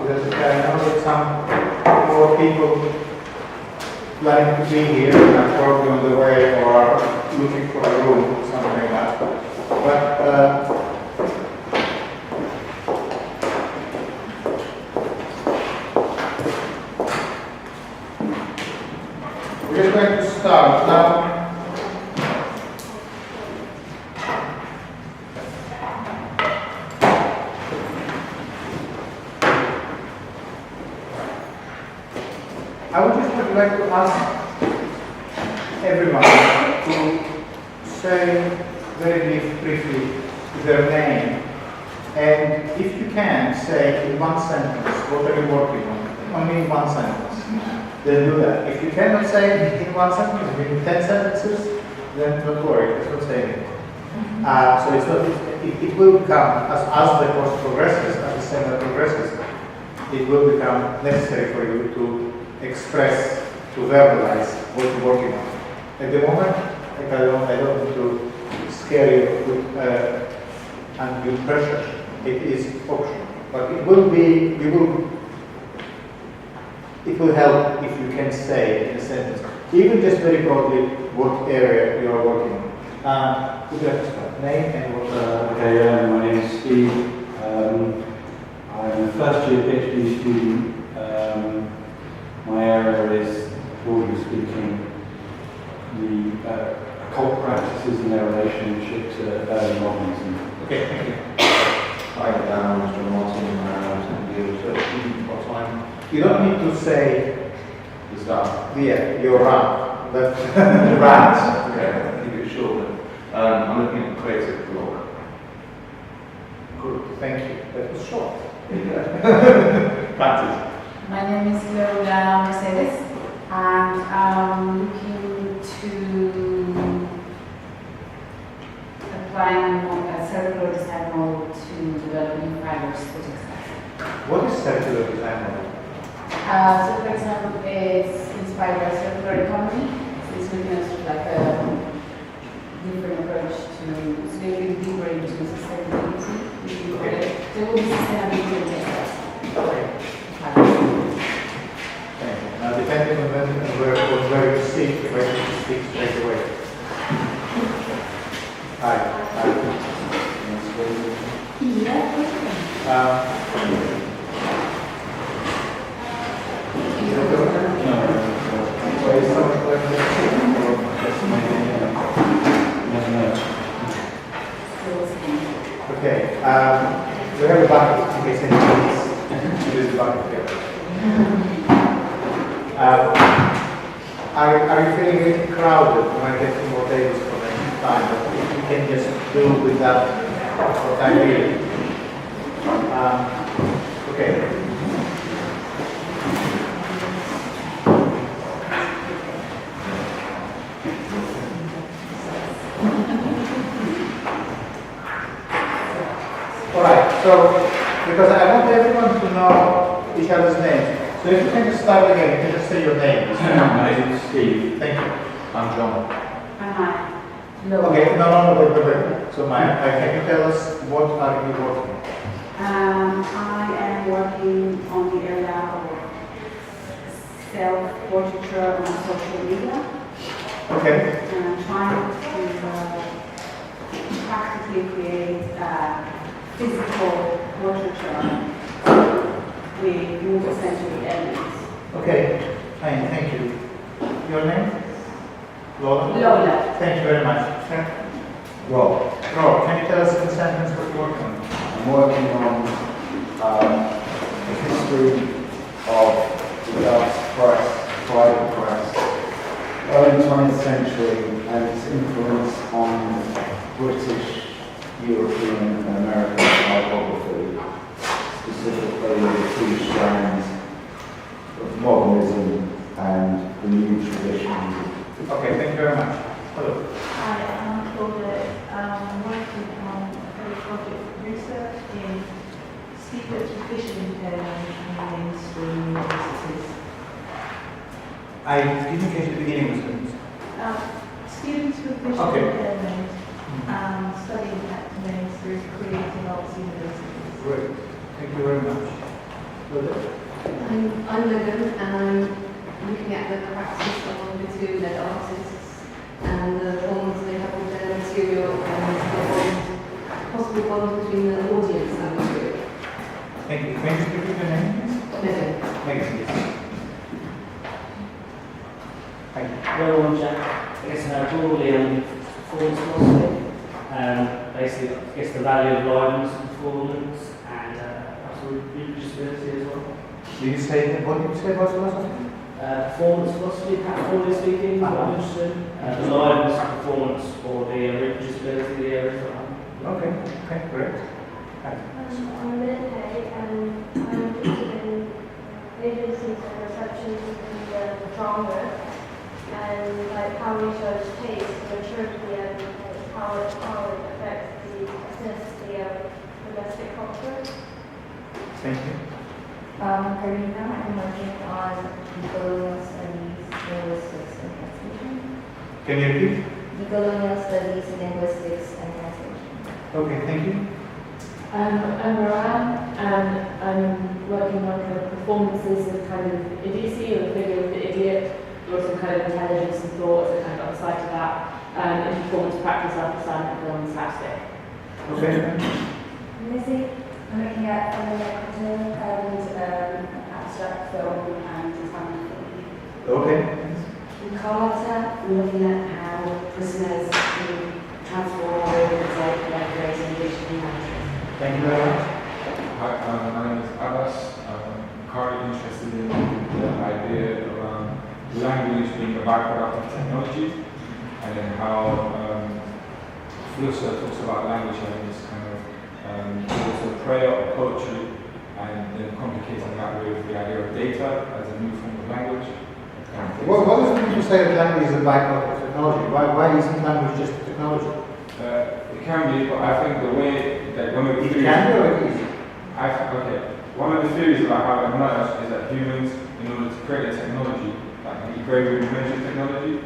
because I know that some more people planning to be here and are probably on the way or are looking for a room, something like that. But we're just going to start now. I would just like to ask everyone to say very briefly their name, and if you can, say in one sentence what are you working on, only in one sentence, then do that. If you cannot say in one sentence, in 10 sentences, then don't worry, it's not saying it. So it's not, it will become, as the course progresses, as the seminar progresses, it will become necessary for you to express, to verbalize what you're working on. At the moment, like I don't want to scare you with undue pressure. It is optional, but it will be. It will help if you can say in a sentence, even just very broadly, what area you are working on. Would you like to start? Name and what? Okay, my name is Steve. I'm a first year PhD student. My area is, broadly speaking, the occult practices and their relationship to early modernism. Okay, thank you. Hi, I'm Mr. Martin. I'm a research student part-time. You don't need to say The staff. yeah, you're right, but Right. Okay, keep it short. I'm looking at creative blog. good, thank you. That was short. Practice. My name is Lola Mercedes, and I'm looking to apply a circular design model to develop new fibers for textile. What is circular design model? So, for example, it's inspired by circular economy. So it's looking at sort of like a different approach to looking deeper into sustainability. Okay. There will be sustainability in textiles. Okay. Now, depending on where you speak, you can speak straight away. Hi. Okay. We have a bucket in case anyone needs to use the bucket here. Are you feeling a bit crowded? We might get some more tables for next time, but if you can just do with that for time being. Okay. Alright, so because I want everyone to know each other's names. So if you can just start again, you can just say your name. My name is Steve. Thank you. I'm John. Okay, no, wait. So can you tell us what are you working on? I am working on the area of self-portraiture on social media. Okay. And I'm trying to practically create a physical portraiture with multi-sensory elements. Okay, fine, thank you. Your name? Lola? Lola. Thank you very much. Sir? Rob. Rob, can you tell us in a sentence what you're working on? I'm working on the history of the arts press, private press, early 20th century, and its influence on British, European, and American typography, specifically the two strands of modernism and the new traditions. Okay, thank you very much. Hello. Hi, I'm Claudia. I'm working on a project research in secret fishing impairment in mainstream universities. I didn't catch the beginning of the sentence. Students with visual Okay. impairment studying at mainstream creating arts universities. Great. Thank you very much. I'm Megan, and I'm looking at the practice of the two lead artists and the bonds they have with their material and the possible bond between the audience and the material. Thank you. Can you just repeat your name, please? Megan. Megan, yes. Thank you. Well, on Jack, I guess broadly on performance philosophy, basically, I guess the value of liveness and performance and also reproducibility as well. Did you say, what did you say about philosophy? Performance philosophy, broadly speaking, what I'm interested in. The liveness and performance or the reproducibility of the area. Okay, okay, great. I'm Lindsay, and I'm interested in agencies and receptions in the genre, and like how research takes maturity and how it affects the ethnicity of domestic culture. Thank you. Karina, I'm working on decolonial studies, linguistics, and translation. Can you repeat? Decolonial studies, linguistics, and translation. Okay, thank you. I'm Moran, and I'm working on kind of performances of kind of idiocy, or the figure of the idiot, or some kind of intelligence and thought as a kind of outside of that, in performance practice after silent film slapstick. Okay. Lizzie, I'm looking at film and abstract film and design film. Okay. In Carlotta, I'm looking at how prisoners can transform over like raising digital images. Thank you very much. Hi, my name is Abbas. I'm currently interested in the idea around language being a byproduct of technology, and then how philosophy talks about language having this kind of also prayer or poetry, and then complicating that with the idea of data as a new form of language. What does it mean to say that language is a byproduct of technology? Why isn't language just technology? It can be, but I think the way that one of the It can be or it is? okay. One of the theories about how it emerged is that humans, in order to create a technology, like the very rudimentary technology,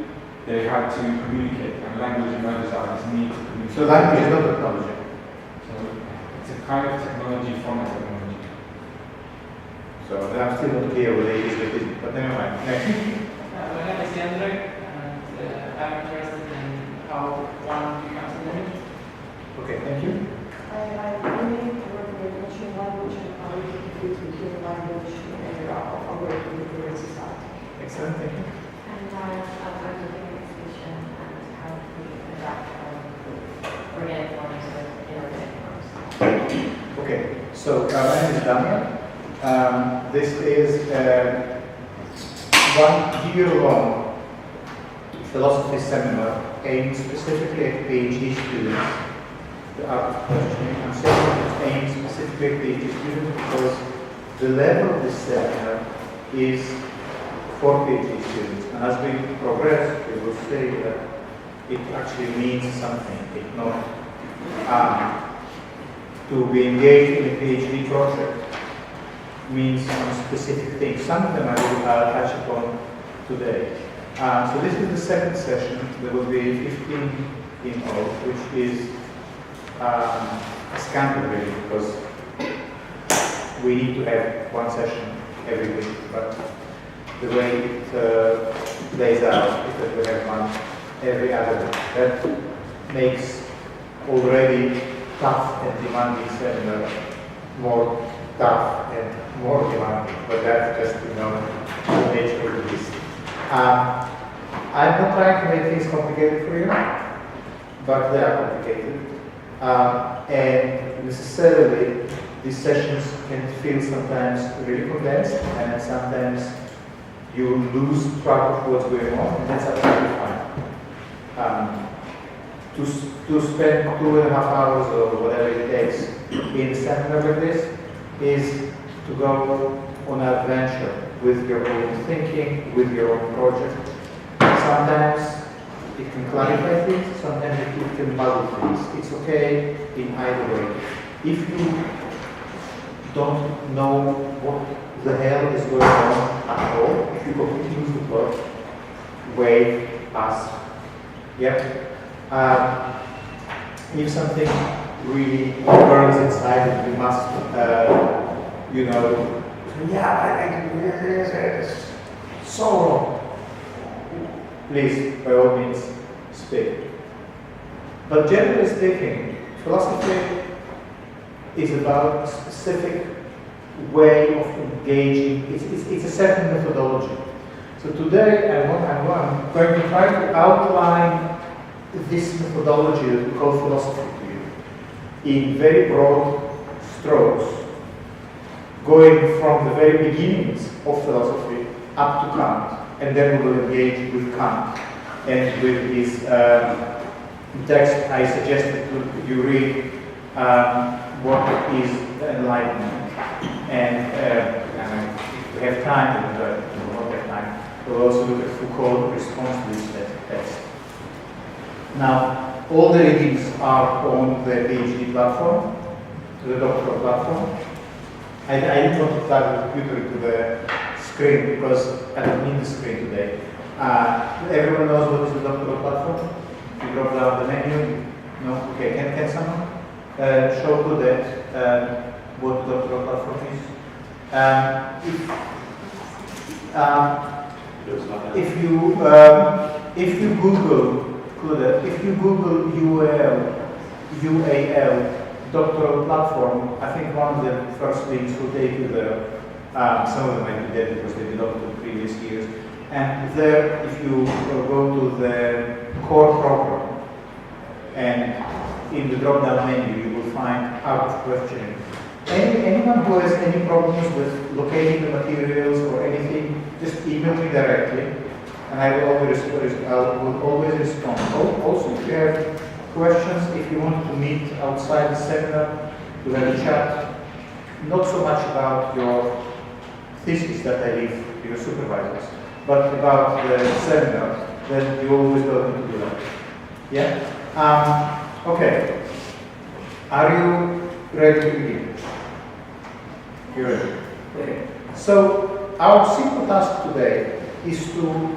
they had to communicate, and language emerges out of this need to communicate. So language is not technology. So it's a kind of technology from a technology. So I'm still not clear what it is with it, but never mind. Next. My name is Jendrik, and I'm interested in how one becomes an image. Okay, thank you. I'm working with machine language and how we can use machine language in the area of working with the society. Excellent, thank you. And I'm looking at exhibition and how we adapt organic forms with inorganic forms. Okay, so my name is Daniel. This is 1 year-long philosophy seminar aimed specifically at PhD students. The art of questioning. I'm saying it's aimed specifically at PhD students because the level of this seminar is for PhD students. And as we progress, we will say that it actually means something. It not to be engaged in a PhD project means some specific things. Some of them I will touch upon today. So this is the second session. There will be 15 in all, which is a scandal really, because we need to have one session every week, but the way it plays out is that we have one every other week. That makes already tough and demanding seminar more tough and more demanding, but that's just, the nature of the beast. I'm not trying to make things complicated for you, but they are complicated. And necessarily, these sessions can feel sometimes really condensed, and sometimes you lose track of what's going on, and that's absolutely fine. To spend 2.5 hours or whatever it takes in a seminar like this is to go on an adventure with your own thinking, with your own project. Sometimes it can clarify things, sometimes it can muddle things. It's okay in either way. If you don't know what the hell is going on at all, if you completely lose the plot, wave, ask. Yep. If something really burns inside and you must, Yeah, so wrong. Please, by all means, speak. But generally speaking, philosophy is about a specific way of engaging. It's a certain methodology. So today I'm going to try to outline this methodology that we call philosophy to you in very broad strokes, going from the very beginnings of philosophy up to Kant, and then we will engage with Kant and with his text. I suggested you read what is the Enlightenment, and if we have time, we won't have time, we'll also look at Foucault's response to this text. Now, all the readings are on the PhD platform, the doctoral platform. I didn't want to plug the computer into the screen because I don't need the screen today. Everyone knows what is the doctoral platform? You drop down the menu. No? Okay, can someone show to that what the doctoral platform is? If you Google UAL doctoral platform, I think one of the first links will take you there. Some of them might be dead because they belong to previous years. And there, if you go to the core program, and in the drop-down menu, you will find art of questioning. Anyone who has any problems with locating the materials or anything, just email me directly, and I will always respond. Also, if you have questions, if you want to meet outside the seminar, to have a chat, not so much about your thesis that I leave to your supervisors, but about the seminar, then you're always welcome to do that. Yeah? Okay. Are you ready to begin? You're ready? Okay. So, our simple task today is to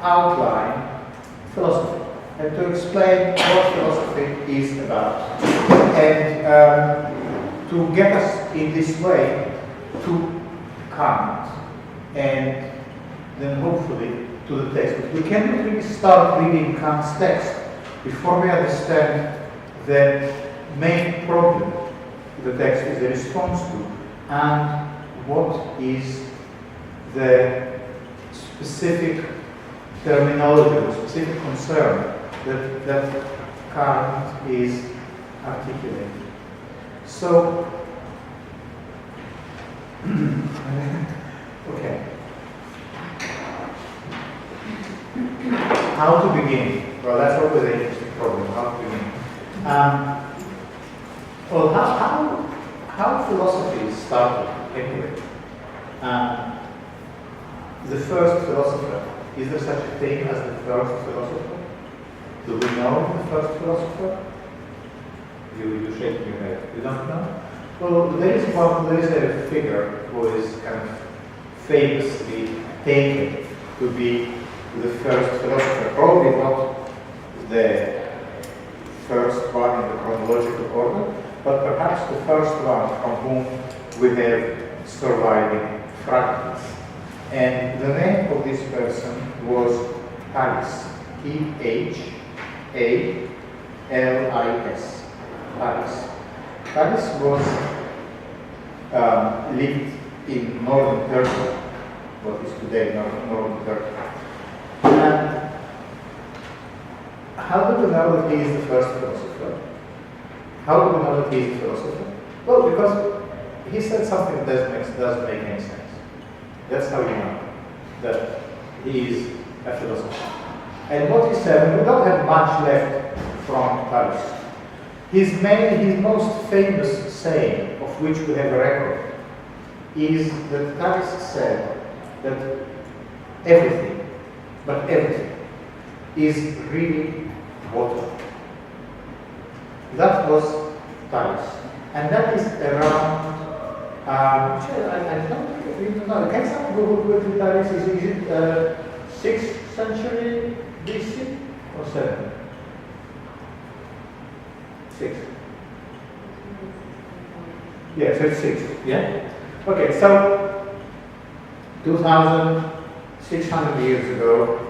outline philosophy and to explain what philosophy is about, and to get us in this way to Kant and then hopefully to the text. But we cannot really start reading Kant's text before we understand the main problem the text is a response to, and what is the specific terminology, the specific concern that Kant is articulating. So, okay. How to begin? Well, that's always an interesting problem. How to begin? Well, how philosophy started anyway? The first philosopher. Is there such a thing as the first philosopher? Do we know the first philosopher? You shake your head. You don't know? Well, there is a figure who is kind of famously taken to be the first philosopher. Probably not the first one in the chronological order, but perhaps the first one from whom we have surviving fragments. And the name of this person was Thales. Thales. Thales. Thales was lived in northern Turkey, what is today northern Turkey. And how do we know that he is the first philosopher? How do we know that he is a philosopher? Well, because he said something that doesn't make any sense. That's how you know that he is a philosopher. And what he said, we don't have much left from Thales. His most famous saying, of which we have a record, is that Thales said that everything, but everything, is really water. That was Thales. And that is around, I don't really know. Can someone Google Thales? Is it 6th century BC or 7th? 6th. Yeah, so it's 6th. Yeah. Okay, so 2,600 years ago,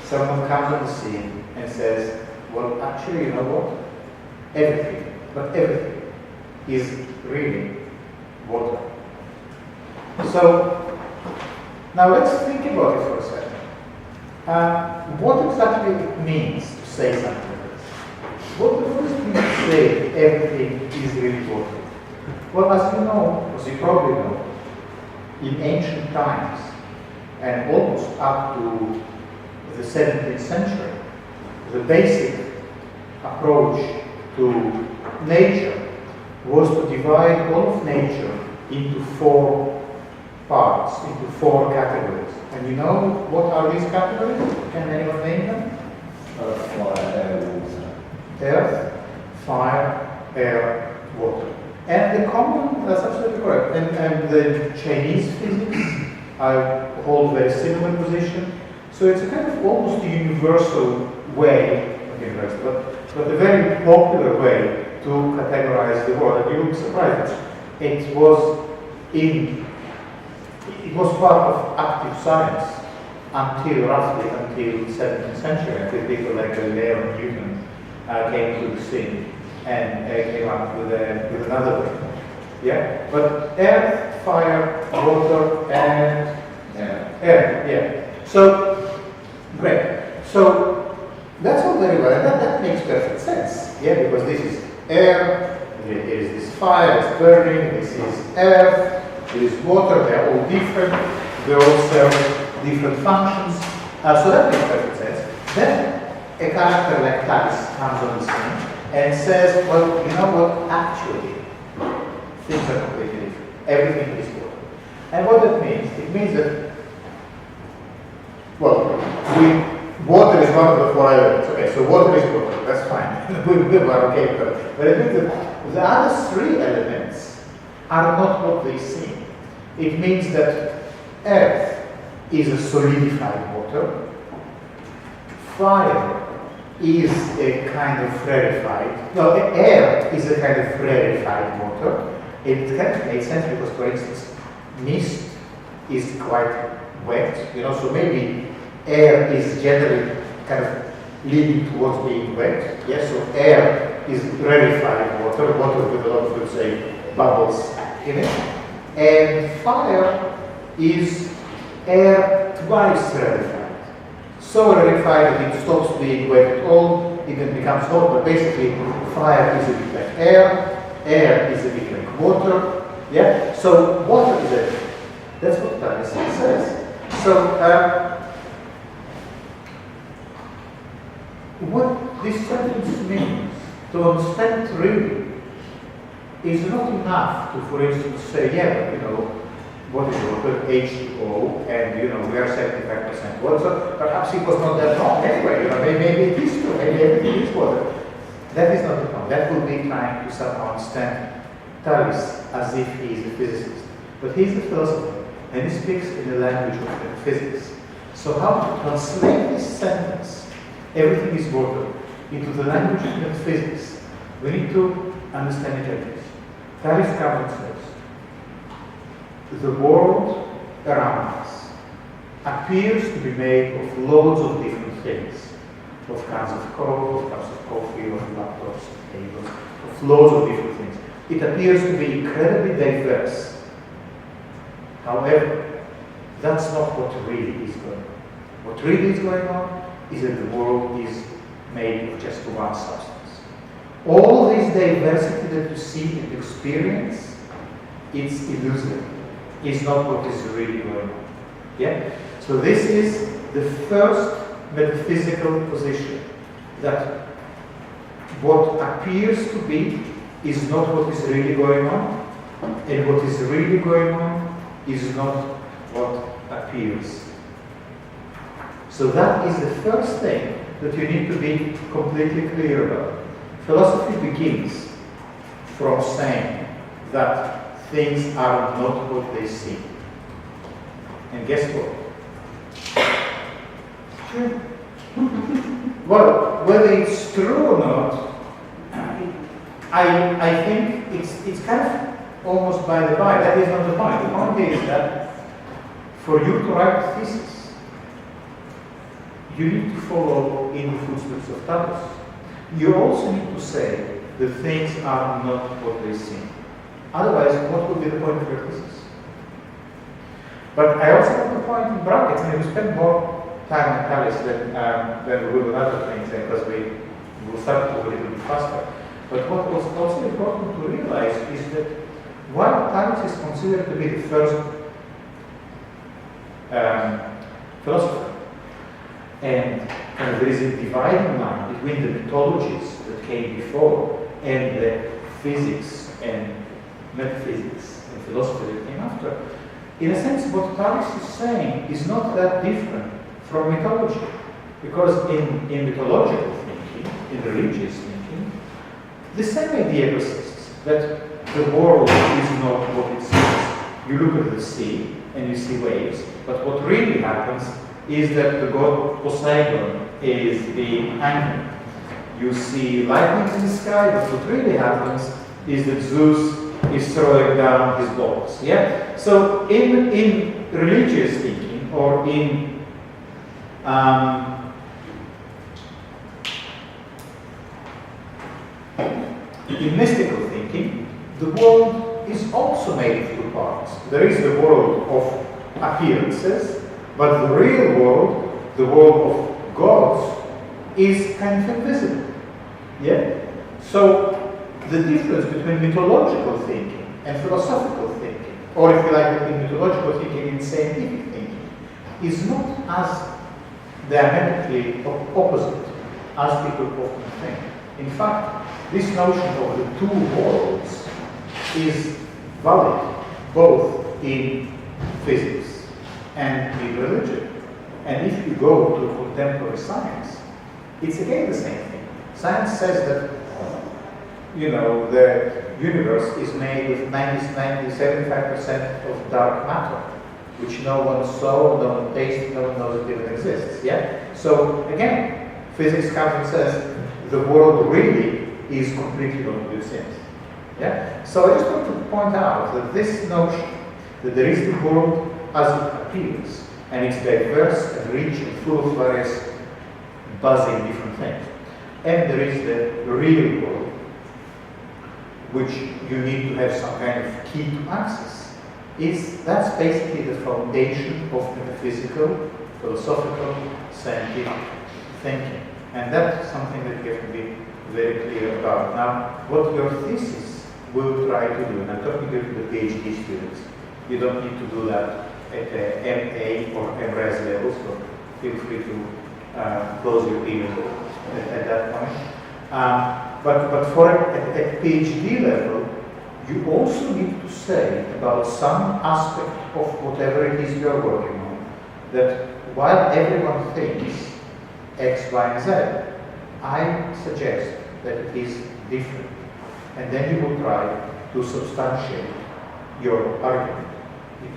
someone comes on the scene and says, well, actually, you know what? Everything, but everything is really water. So, now let's think about it for a second. What exactly it means to say something like this? What does it mean to say everything is really water? Well, as you know, as you probably know, in ancient times, and almost up to the 17th century, the basic approach to nature was to divide all of nature into 4 parts, into 4 categories. And you know what are these categories? Can anyone name them? Earth, fire, air, water. Earth, fire, air, water. And the common, that's absolutely correct. And the Chinese physics hold a very similar position. So it's a kind of almost a universal way, not universal, but a very popular way to categorize the world. And you would be surprised. It was part of active science until roughly until the 17th century, until people like Galileo and Newton came to the scene and came up with another way. Yeah, but earth, fire, water, and air. Yeah. So great. So that's all very well, and that makes perfect sense. Yeah, because this is air, there is this fire, it's burning. This is earth. There is water, they're all different, they all serve different functions, so that makes perfect sense. Then a character like Thales comes on the scene and says, well, you know what, actually, things are completely different. Everything is water. And what that means? It means that, well, water is one of the 4 elements. Okay, so water is water, that's fine. we are okay with that. But it means that the other 3 elements are not what they seem. It means that earth is a solidified water, fire is a kind of rarefied, no, air is a kind of rarefied water. It kind of makes sense because, for instance, mist is quite wet, so maybe air is generally kind of leaning towards being wet. Yes, so air is rarefied water with a lot of, let's say, bubbles in it. And fire is air twice rarefied. So rarefied that it stops being wet at all, it then becomes hot, but basically fire is a bit like air is a bit like water. Yeah? So water is everything. That's what Thales says. So what this sentence means to understand really is not enough to, for instance, say, yeah, but what is water? H2O, and we are 75% water. So perhaps it was not that wrong anyway. Maybe it is true. Maybe everything is water. That is not the point. That would be trying to somehow understand Thales as if he is a physicist. But he is a philosopher, and he speaks in the language of physics. So how to translate this sentence, everything is water, into the language of physics? We need to understand it like this. Thales comes and says, the world around us appears to be made of loads of different things. Of cans of Coke, of cups of coffee, of laptops, of tables, of loads of different things. It appears to be incredibly diverse. However, that's not what really is going on. What really is going on is that the world is made of just one substance. All this diversity that you see and experience, it's illusory. It's not what is really going on. Yeah? So this is the first metaphysical position, that what appears to be is not what is really going on, and what is really going on is not what appears. So that is the first thing that you need to be completely clear about. Philosophy begins from saying that things are not what they seem. And guess what? True. Well, whether it's true or not, I think it's kind of almost by the by. That is not the point. The point is that for you to write a thesis, you need to follow in the footsteps of Thales. You also need to say that things are not what they seem. Otherwise, what would be the point of your thesis? But I also put the point in brackets, and we spend more time in Thales than we will with other things, because we will start to go a little bit faster. But what was also important to realize is that while Thales is considered to be the first philosopher, and there is a dividing line between the mythologies that came before and the physics and metaphysics and philosophy that came after, in a sense what Thales is saying is not that different from mythology. Because in mythological thinking, in religious thinking, the same idea persists, that the world is not what it seems. You look at the sea and you see waves, but what really happens is that the god Poseidon is being angry. You see lightning in the sky, but what really happens is that Zeus is throwing down his balls. Yeah? So in religious thinking, or in mystical thinking, the world is also made of two parts. There is the world of appearances, but the real world, the world of gods, is kind of invisible. Yeah? So the difference between mythological thinking and philosophical thinking, or if you like, between mythological thinking and scientific thinking, is not as diametrically opposite as people often think. In fact, this notion of the two worlds is valid both in physics and in religion. And if you go to contemporary science, it's again the same thing. Science says that, the universe is made with 75% of dark matter, which no one saw, no one tasted, no one knows it even exists. Yeah? So again, physics comes and says the world really is completely on its ends. Yeah? So I just want to point out that this notion that there is the world as it appears, and it's diverse and rich and full of various buzzing different things, and there is the real world, which you need to have some kind of key to access, that's basically the foundation of metaphysical, philosophical, scientific thinking. And that's something that you have to be very clear about. Now, what your thesis will try to do, and I'm talking here to the PhD students, you don't need to do that at MA or MRes level, so feel free to close your email at that point. But for at PhD level, you also need to say about some aspect of whatever it is you're working on, that while everyone thinks X, Y, and Z, I suggest that it is different. And then you will try to substantiate your argument.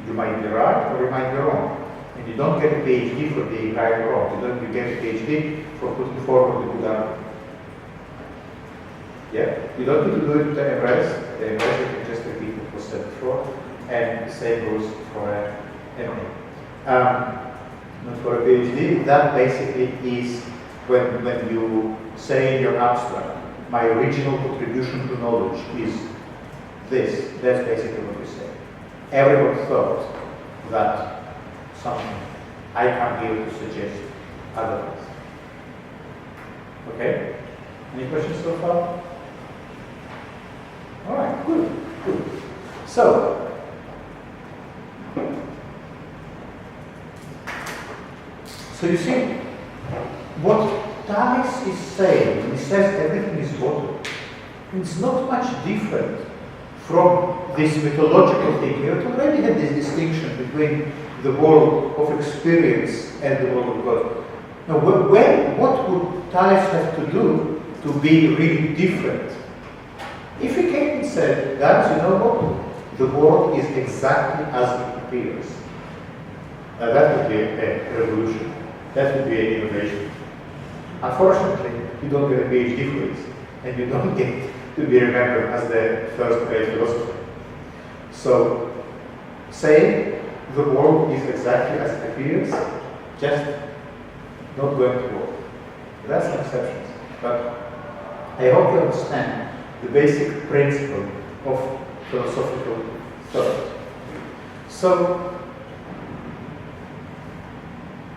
You might be right or you might be wrong. And you don't get a PhD for being right or wrong. You get a PhD for putting forward a good argument. Yeah? You don't need to do it to embrace. The embrace, you can just repeat what was said before. And the same goes for an MA. Not for a PhD, that basically is when you say in your abstract, my original contribution to knowledge is this. That's basically what you say. Everyone thought that something. I come here to suggest otherwise. Okay? Any questions so far? All right, good. So, you see, what Thales is saying, when he says everything is water, it's not much different from this mythological thing. We have already had this distinction between the world of experience and the world of God. Now, what would Thales have to do to be really different? If he came and said, guys, you know what? The world is exactly as it appears. That would be a revolution. That would be an innovation. Unfortunately, you don't get a PhD for it, and you don't get to be remembered as the first great philosopher. So, saying the world is exactly as it appears, just not going to work. That's an exception. But I hope you understand the basic principle of philosophical thought. So,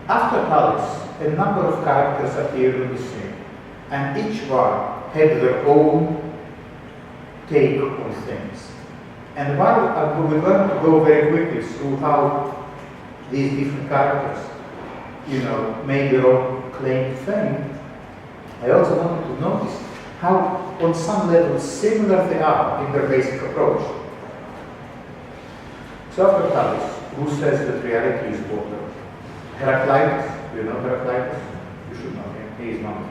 after Alice, a number of characters appeared on the scene, and each one had their own take on things. And while we're going to go very quickly through how these different characters, made their own claim to fame, I also wanted to notice how, on some level, similar they are in their basic approach. So after Thales, who says that reality is water? Heraclitus, you know Heraclitus? You should know him, he is one.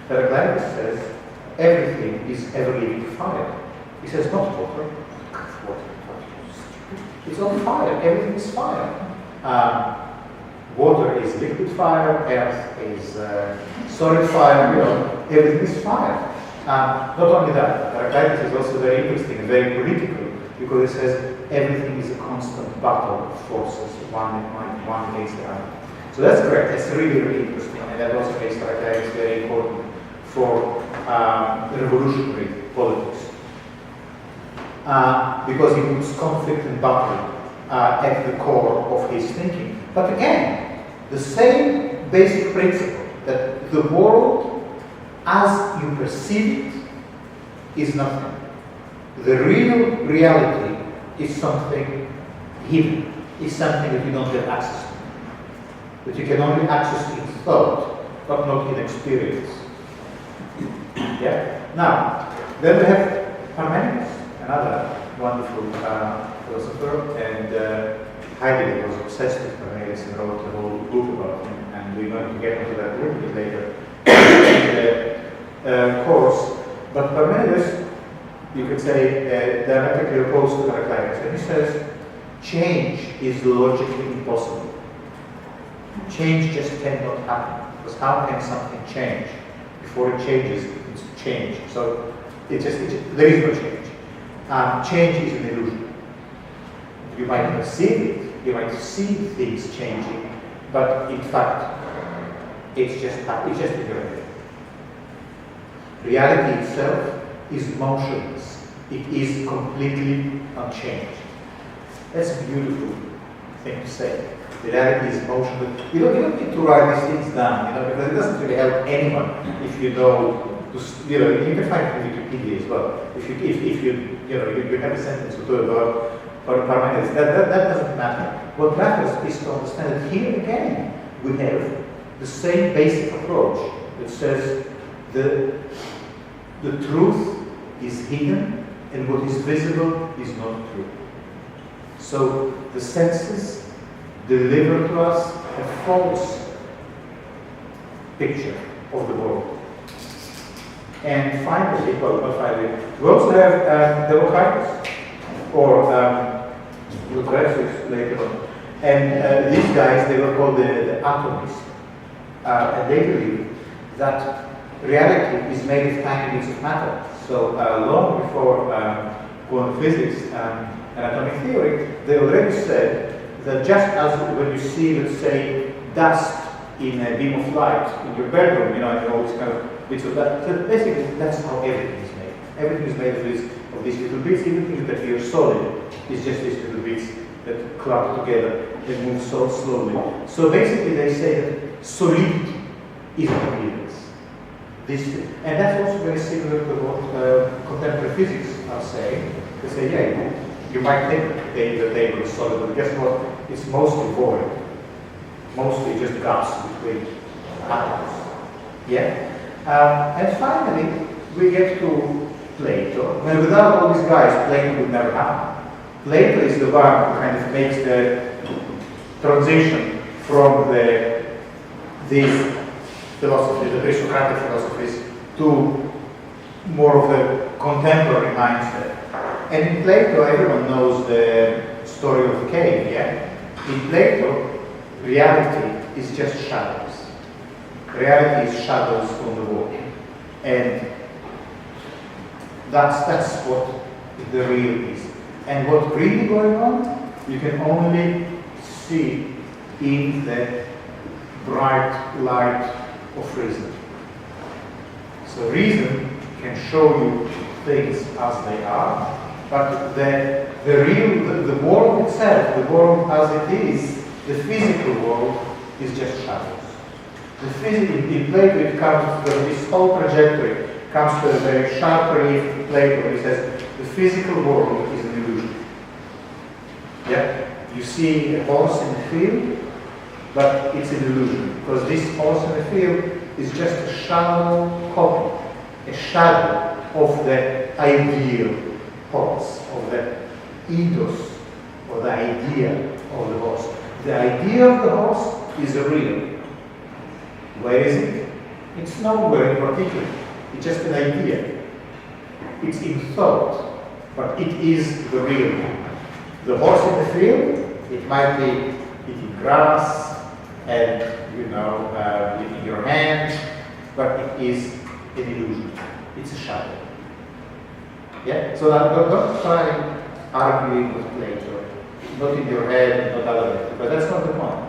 Heraclitus says everything is ever-living fire. He says not water. Water. It's on fire, everything is fire. Water is liquid fire, earth is solid fire, everything is fire. Not only that, Heraclitus is also very interesting and very political, because he says everything is a constant battle of forces, one against the other. So that's correct, that's really, really interesting, and that also makes Heraclitus very important for revolutionary politics. Because he puts conflict and battle at the core of his thinking. But again, the same basic principle that the world as you perceive it is nothing. The real reality is something hidden, is something that you don't have access to. That you can only access in thought, but not in experience. Yeah? Now, then we have Parmenides, another wonderful philosopher, and Heidegger was obsessed with Parmenides and wrote a whole book about him, and we're going to get into that a little bit later in the course. But Parmenides, you could say, diametrically opposed to Heraclitus, and he says, change is logically impossible. Change just cannot happen, because how can something change? Before it changes, it's changed. So there is no change. Change is an illusion. You might perceive it, you might see things changing, but in fact, it's just in your head. Reality itself is motionless. It is completely unchanged. That's a beautiful thing to say. Reality is motionless. You don't need to write these things down, because it doesn't really help anyone if you know. You can find it in Wikipedia as well. If you have a sentence or two about Parmenides, that doesn't matter. What matters is to understand that here again we have the same basic approach that says the truth is hidden and what is visible is not true. So the senses deliver to us a false picture of the world. And finally, we also have Democritus, or Lucretius later on. And these guys, they were called the atomists. And they believe that reality is made of tiny bits of matter. So long before quantum physics and atomic theory, they already said that just as when you see, let's say, dust in a beam of light in your bedroom, and all these kind of bits of that. So basically, that's how everything is made. Everything is made of these little bits. Even things that appear solid is just these little bits that clump together and move so slowly. So basically, they say that solidity is an appearance. And that's also very similar to what contemporary physics are saying. They say, yeah, you might think that the table is solid, but guess what? It's mostly void. Mostly just gas between atoms. Yeah? And finally, we get to Plato. Well, without all these guys, Plato would never happen. Plato is the one who kind of makes the transition from these philosophies, the pre-Socratic philosophies, to more of the contemporary mindset. And in Plato, everyone knows the story of the cave, yeah? In Plato, reality is just shadows. Reality is shadows on the wall. And that's what the real is. And what's really going on, you can only see in that bright light of reason. So reason can show you things as they are, but the world itself, the world as it is, the physical world is just shadows. The physical, in Plato it comes to this whole trajectory, comes to a very sharp relief in Plato. He says the physical world is an illusion. Yeah? You see a horse in the field, but it's an illusion, because this horse in the field is just a shallow copy, a shadow of the ideal horse, of the ethos, or the idea of the horse. The idea of the horse is real. Where is it? It's nowhere in particular. It's just an idea. It's in thought, but it is the real one. The horse in the field, it might be eating grass and, in your hand, but it is an illusion. It's a shadow. Yeah? So don't try arguing with Plato, not in your head, not other way, because that's not the point.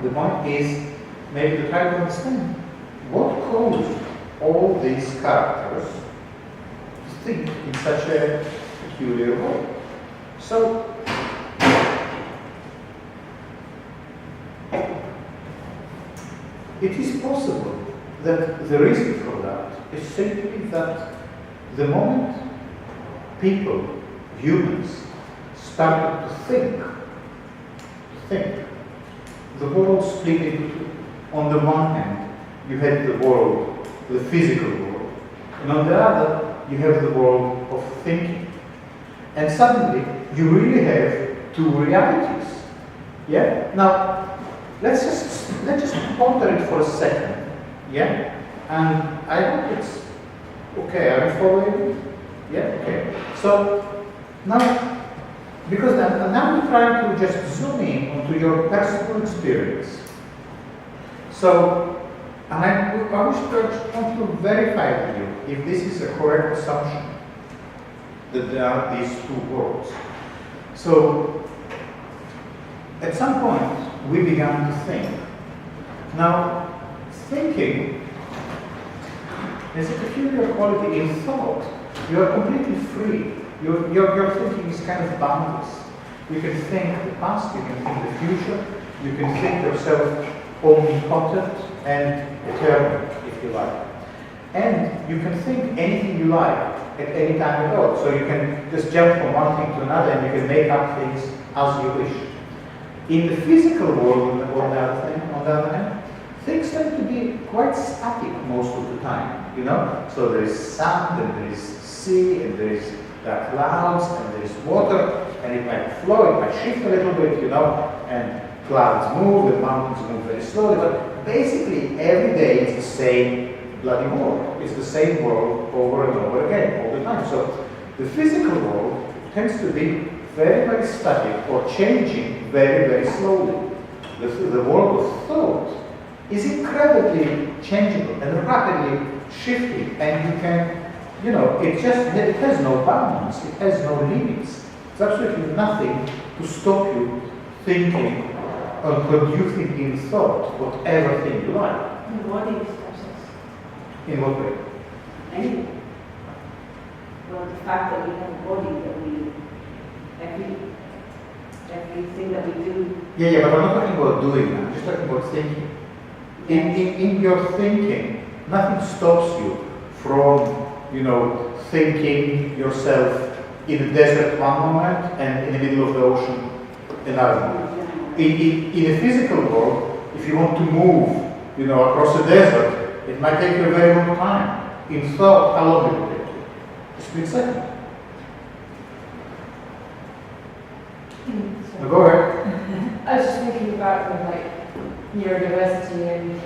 The point is maybe to try to understand what caused all these characters to think in such a peculiar way. So, it is possible that the reason for that is simply that the moment people, humans, started to think, the world split into two. On the one hand, you had the world, the physical world, and on the other, you have the world of thinking. And suddenly, you really have two realities. Yeah? Now, let's just ponder it for a second. Yeah? And I hope it's okay. Are you following? Yeah? Okay. So, now, because now I'm trying to just zoom in onto your personal experience. So, and I want to verify with you if this is a correct assumption that there are these two worlds. So, at some point, we began to think. Now, thinking is a peculiar quality in thought. You are completely free. Your thinking is kind of boundless. You can think the past, you can think the future, you can think yourself omnipotent and eternal, if you like. And you can think anything you like at any time at all. So you can just jump from one thing to another and you can make up things as you wish. In the physical world, on the other hand, things tend to be quite static most of the time, So there is sand, and there is sea, and there is clouds, and there is water, and it might flow, it might shift a little bit, and clouds move, and mountains move very slowly, but basically every day it's the same bloody world. It's the same world over and over again, all the time. So the physical world tends to be very, very static or changing very, very slowly. The world of thought is incredibly changeable and rapidly shifting, and you can, it has no bounds, it has no limits. There's absolutely nothing to stop you thinking or producing in thought whatever thing you like. The body is process. In what way? Anyway. Well, the fact that we have a body that everything that we do. Yeah, but I'm not talking about doing that. I'm just talking about thinking. In your thinking, nothing stops you from, thinking yourself in the desert one moment and in the middle of the ocean another moment. In a physical world, if you want to move, across the desert, it might take you a very long time. In thought, how long will it take you? A split second. Now go ahead. I was just thinking about neurodiversity and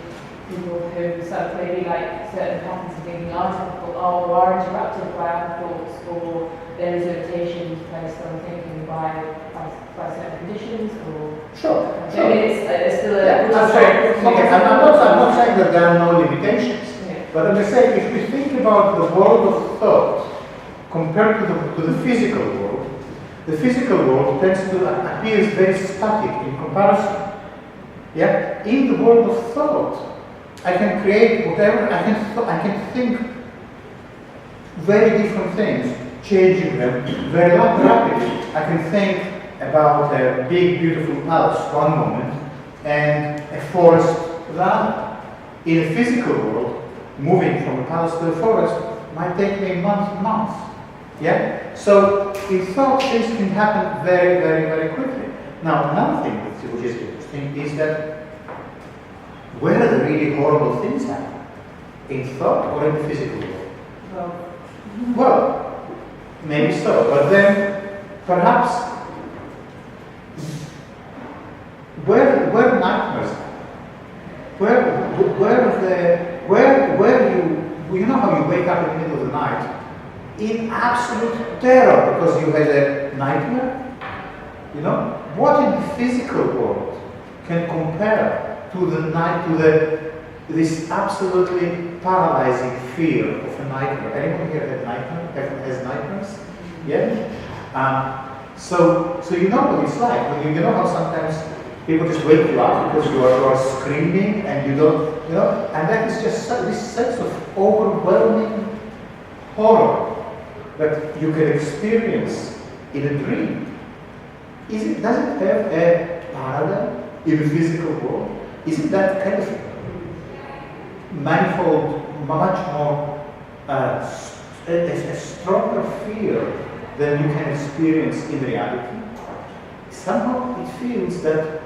people who sort of maybe certain patterns of thinking are interrupted by other thoughts, or there is limitations placed on thinking by certain conditions, or Sure. maybe it's still a. I'm not saying that there are no limitations, Yeah. but I'm just saying if we think about the world of thought compared to the physical world, the physical world tends to appear very static in comparison. Yeah? In the world of thought, I can create whatever, I can think very different things, changing them very rapidly. I can think about a big, beautiful house one moment and a forest the other. In a physical world, moving from a palace to a forest might take me months. Yeah? So in thought, things can happen very, very, very quickly. Now, another thing which is interesting is that where the really horrible things happen? In thought or in the physical world? Well, maybe so, but then perhaps where nightmares happen? Where you know how you wake up in the middle of the night in absolute terror because you had a nightmare? You know? What in the physical world can compare to this absolutely paralyzing fear of a nightmare? Anyone here has nightmares? Yeah? So you know what it's like. You know how sometimes people just wake you up because you are screaming and you don't, you know, and that is just this sense of overwhelming horror that you can experience in a dream. Does it have a parallel in the physical world? Isn't that kind of manifold, much more, a stronger fear than you can experience in reality? Somehow it feels that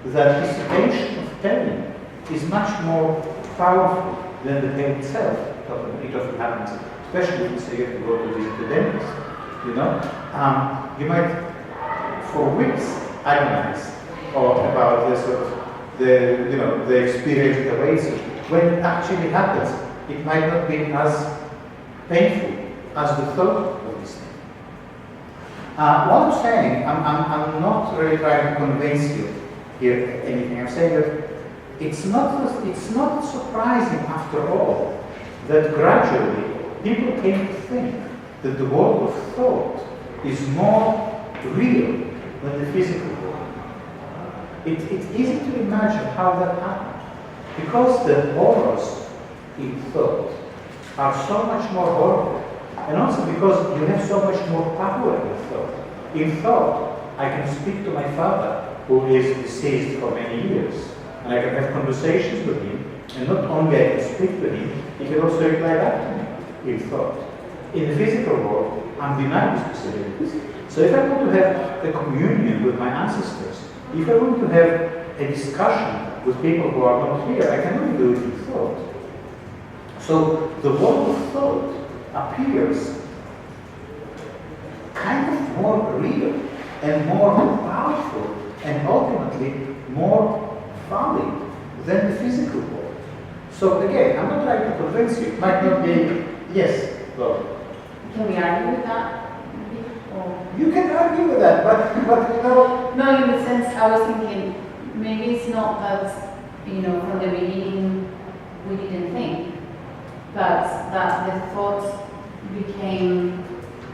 dissipation of pain is much more powerful than the pain itself. It often happens, especially if you say you have to go to visit the dentist. You know, you might, for weeks, agonize or about the sort of the experience that awaits you. When it actually happens, it might not be as painful as the thought of this thing. What I'm saying, I'm not really trying to convince you here anything. I'm saying that it's not surprising after all that gradually people came to think that the world of thought is more real than the physical world. It's easy to imagine how that happened. Because the horrors in thought are so much more horrible, and also because you have so much more power in thought. In thought, I can speak to my father, who is deceased for many years, and I can have conversations with him, and not only I can speak to him, he can also reply back to me in thought. In the physical world, I'm denied these possibilities. So if I want to have a communion with my ancestors, if I want to have a discussion with people who are not here, I can only do it in thought. So the world of thought appears kind of more real and more powerful and ultimately more valid than the physical world. So again, I'm not trying to convince you. It might not be, yes, well. Can we argue with that? You can argue with that, but you know. No, in the sense, I was thinking, maybe it's not that, from the beginning we didn't think, but that the thoughts became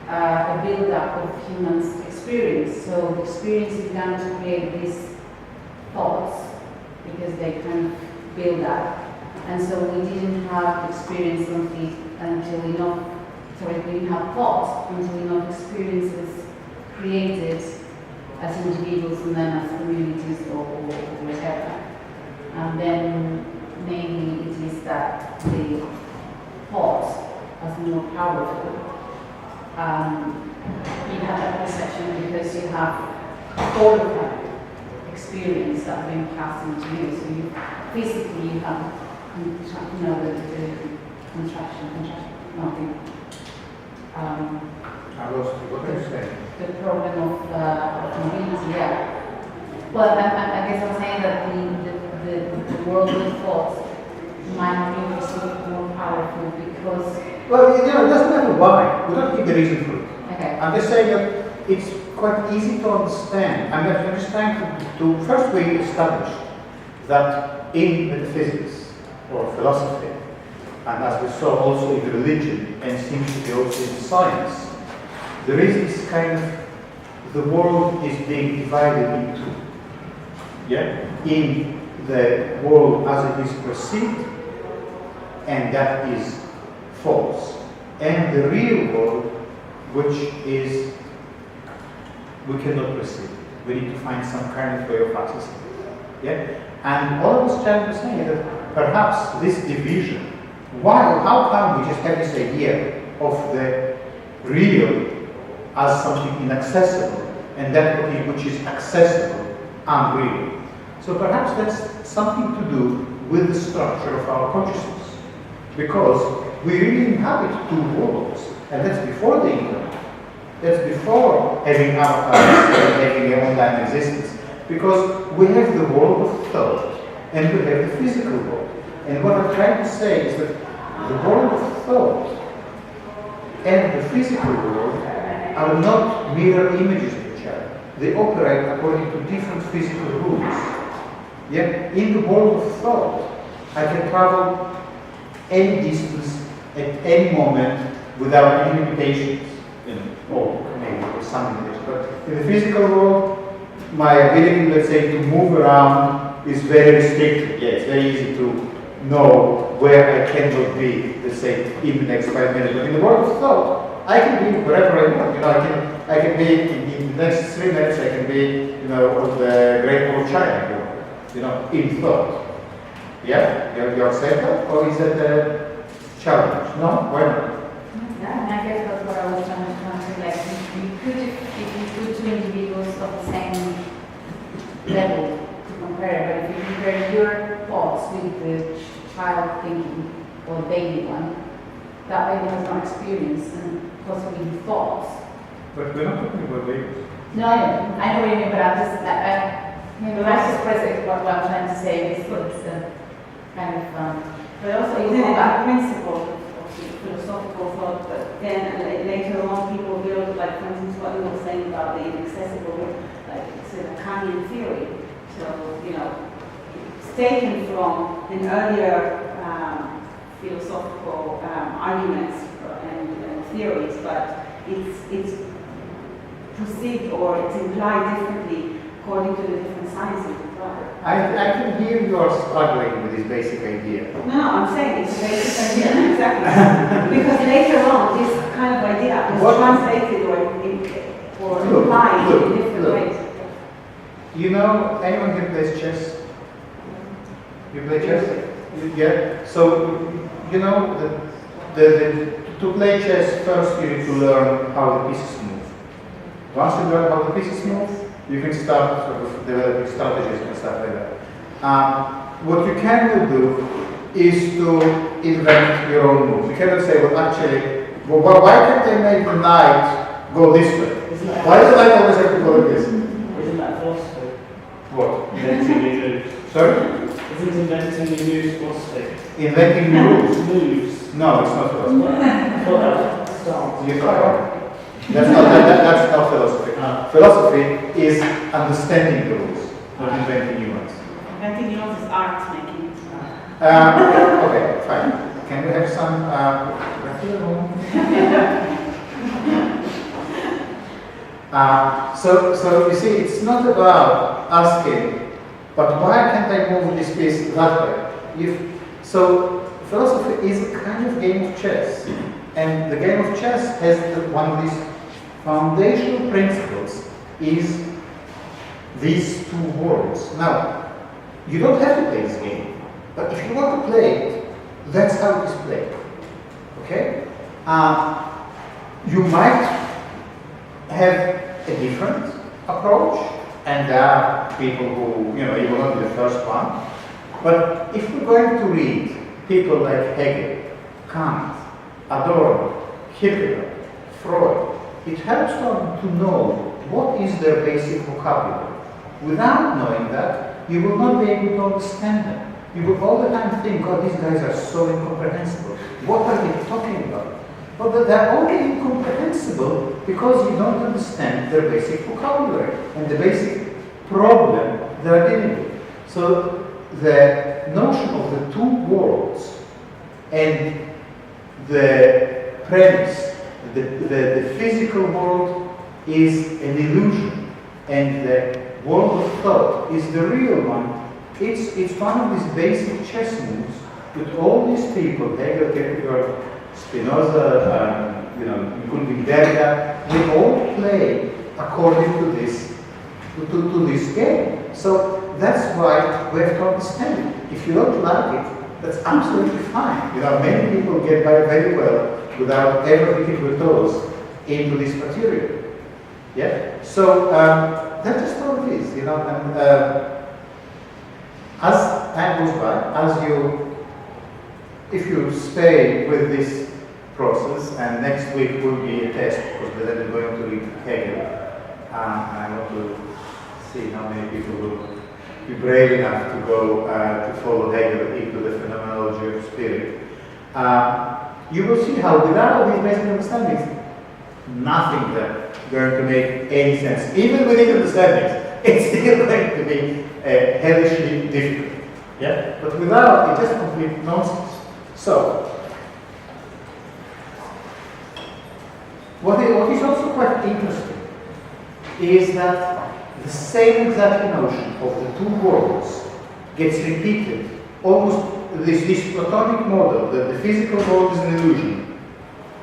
a build-up of humans' experience. So the experience began to create these thoughts because they kind of build up. And so we didn't have experience until we didn't have thoughts until enough experiences created as individuals and then as communities or whatever. And then maybe it is that the thought as more powerful. You have that perception because you have all of that experience that being passed into you. So you physically have the contraction, nothing. I lost you. What are you saying? The problem of mobility, yeah. Well, I guess I'm saying that the world of thoughts might be perceived more powerful because... Well, it doesn't matter why. We don't need the reason for it. Okay. I'm just saying that it's quite easy to understand. I'm just trying to first we established that in metaphysics or philosophy, and as we saw also in religion and seems to be also in science, there is this kind of, the world is being divided into, in the world as it is perceived, and that is false, and the real world, which is, we cannot perceive. We need to find some kind of way of accessing it. And all I was trying to say is that perhaps this division, how come we just have this idea of the real as something inaccessible, and that which is accessible, unreal? So perhaps that's something to do with the structure of our consciousness, because we really inhabit two worlds, and that's before the internet. That's before having avatars and having an online existence, because we have the world of thought and we have the physical world. And what I'm trying to say is that the world of thought and the physical world are not mirror images of each other. They operate according to different physical rules. In the world of thought, I can travel any distance at any moment without any limitations. Or maybe some limitations. But in the physical world, my ability, let's say, to move around is very restricted. It's very easy to know where I cannot be, let's say, in the next 5 minutes. But in the world of thought, I can be wherever I want. I can be in the next 3 minutes. I can be, on the Great Wall of China. In thought. You accept that, or is that a challenge? No, why not? Yeah, and I guess that's what I was trying to say. Like, you could, if you put two individuals of the same level to compare, but if you compare your thoughts with the child thinking or baby one, that baby has no experience and possibly thoughts. But we're not talking about babies. No, I know what you mean, but I'm just, that's just present what I'm trying to say. It's kind of, But also, isn't it a principle of philosophical thought, but then later on people build, like for instance what you were saying about the inaccessible, like it's a Kantian theory. So, it's taken from an earlier philosophical arguments and theories, but it's perceived or it's implied differently according to the different sciences as well. I can hear you are struggling with this basic idea. No, I'm saying it's a basic idea, exactly. Because later on, this kind of idea is translated or implied in different ways. Anyone here plays chess? You play chess? Yeah. So, to play chess, first you need to learn how the pieces move. Once you learn how the pieces move, you can start sort of developing strategies and stuff like that. What you cannot do is to invent your own moves. You cannot say, why can't they make the knight go this way? Why does the knight always have to go like this? Isn't that philosophy? What? Inventing new moves. Sorry? Isn't inventing new moves philosophy? Inventing new rules? Moves. No, it's not philosophy. You're right. That's not philosophy. Philosophy is understanding the rules, not inventing new ones. Inventing new ones is art making. Okay, fine. Can we have some so you see, it's not about asking, but why can't I move this piece that way? So philosophy is a kind of game of chess, and the game of chess has one of these foundational principles is these two worlds. Now, you don't have to play this game, but if you want to play it, that's how it is played. Okay? You might have a different approach, and there are people who, you will not be the first one. But if we're going to read people like Hegel, Kant, Adorno, Kierkegaard, Freud, it helps them to know what is their basic vocabulary. Without knowing that, you will not be able to understand them. You will all the time think, oh, these guys are so incomprehensible. What are they talking about? But they're only incomprehensible because you don't understand their basic vocabulary and the basic problem they're dealing with. So the notion of the two worlds and the premise The physical world is an illusion, and the world of thought is the real one. It's one of these basic chess moves that all these people, Hegel, Kierkegaard, Spinoza, including Derrida, they all play according to this game. So that's why we have to understand it. If you don't like it, that's absolutely fine. Many people get by very well without ever dipping their toes into this material. Yeah. So that's just how it is. And as time goes by, if you stay with this process, and next week will be a test because we're then going to read Hegel. I want to see how many people will be brave enough to go to follow Hegel into the phenomenology of spirit. You will see how without these basic understandings, nothing is going to make any sense. Even with these understandings, it's still going to be hellishly difficult. Yeah? But without, it's just complete nonsense. So, what is also quite interesting is that the same exact notion of the two worlds gets repeated. Almost this Platonic model that the physical world is an illusion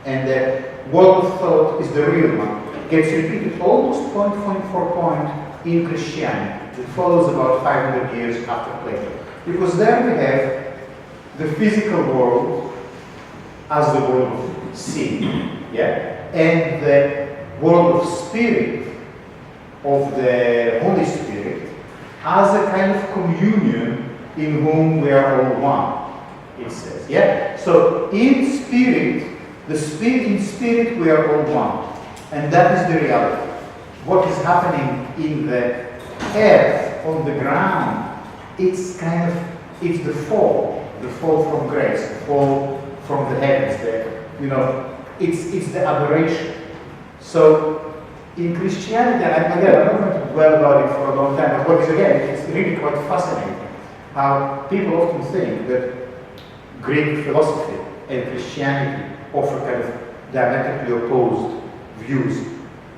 and the world of thought is the real one gets repeated almost point for point in Christianity. It follows about 500 years after Plato. Because there we have the physical world as the world of sin, yeah, and the world of spirit, of the Holy Spirit, as a kind of communion in whom we are all one, it says, yeah. So in spirit, in spirit we are all one, and that is the reality. What is happening in the earth, on the ground, it's the fall from grace, the fall from the heavens. It's the aberration. So in Christianity, and again, I'm not going to dwell about it for a long time, but what is again, it's really quite fascinating how people often think that Greek philosophy and Christianity offer kind of diametrically opposed views.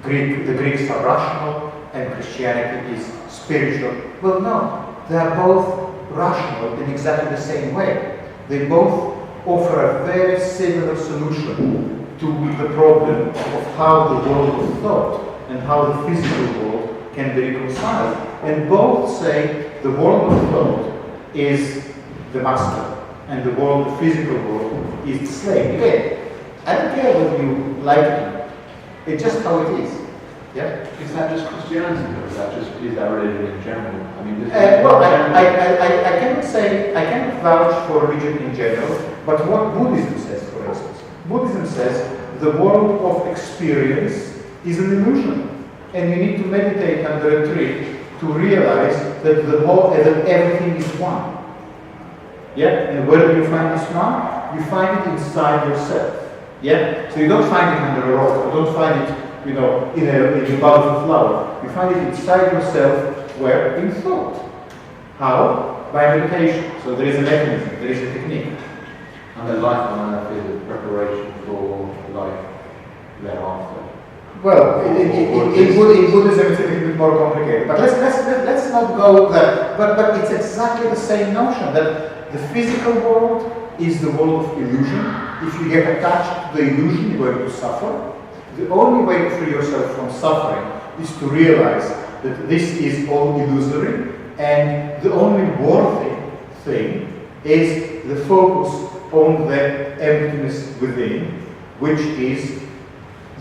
The Greeks are rational and Christianity is spiritual. Well, no, they are both rational in exactly the same way. They both offer a very similar solution to the problem of how the world of thought and how the physical world can be reconciled. And both say the world of thought is the master and the physical world is the slave. Again, I don't care whether you like it. It's just how it is. Yeah? Is that just Christianity, or is that religion in general? I mean, I cannot vouch for religion in general, but what Buddhism says, for instance. Buddhism says the world of experience is an illusion, and you need to meditate under a tree to realize that that everything is one. Yeah? And where do you find this one? You find it inside yourself. Yeah? So you don't find it under a rock, you don't find it in a bountiful flower. You find it inside yourself, where? In thought. How? By meditation. So there is a mechanism, there is a technique. And then life on earth is a preparation for life thereafter. Well, in Buddhism it's a little bit more complicated. But let's not go there. But it's exactly the same notion that the physical world is the world of illusion. If you get attached to the illusion, you're going to suffer. The only way to free yourself from suffering is to realize that this is all illusory, and the only worthy thing is the focus on the emptiness within, which is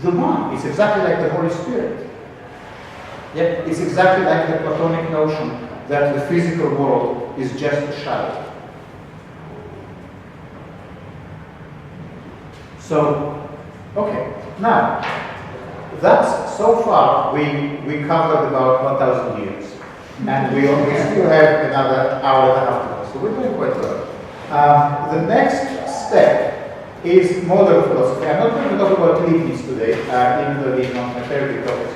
the one. It's exactly like the Holy Spirit. Yeah? It's exactly like the Platonic notion that the physical world is just a shadow. So, okay. Now, that's so far we covered about 1,000 years, and we still have another hour and a half to go, so we're doing quite well. The next step is modern philosophy. I'm not going to talk about Leibniz today, even though he's not my favorite topic,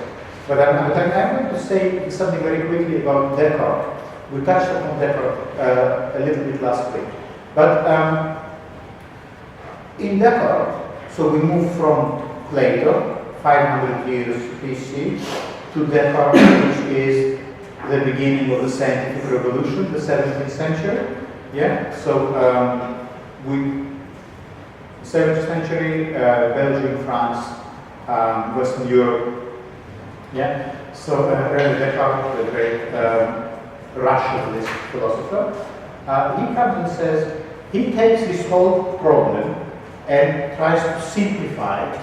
but I'm going to say something very quickly about Descartes. We touched upon Descartes a little bit last week, but in Descartes, so we move from Plato, 500 years BC, to Descartes, which is the beginning of the scientific revolution, the 17th century. Yeah, so 17th century, Belgium, France, Western Europe. Yeah, so René Descartes, the great rationalist philosopher, he comes and says, he takes this whole problem and tries to simplify it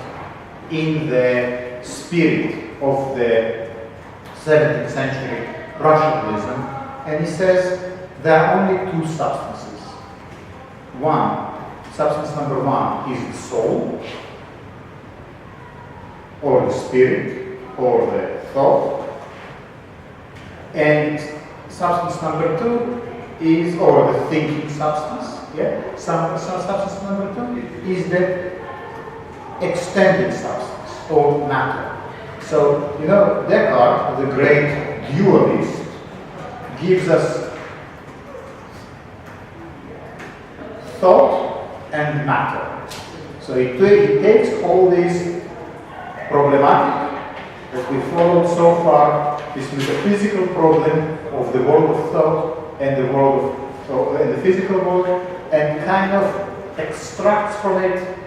in the spirit of the 17th century rationalism, and he says there are only two substances. Substance number one is the soul, or the spirit, or the thought, and substance number two is, or the thinking substance, yeah? Substance number two is the extended substance, or matter. So, you know, Descartes, the great dualist, gives us thought and matter. So he takes all these problematic that we followed so far, this metaphysical problem of the world of thought and the world of and the physical world, and kind of extracts from it,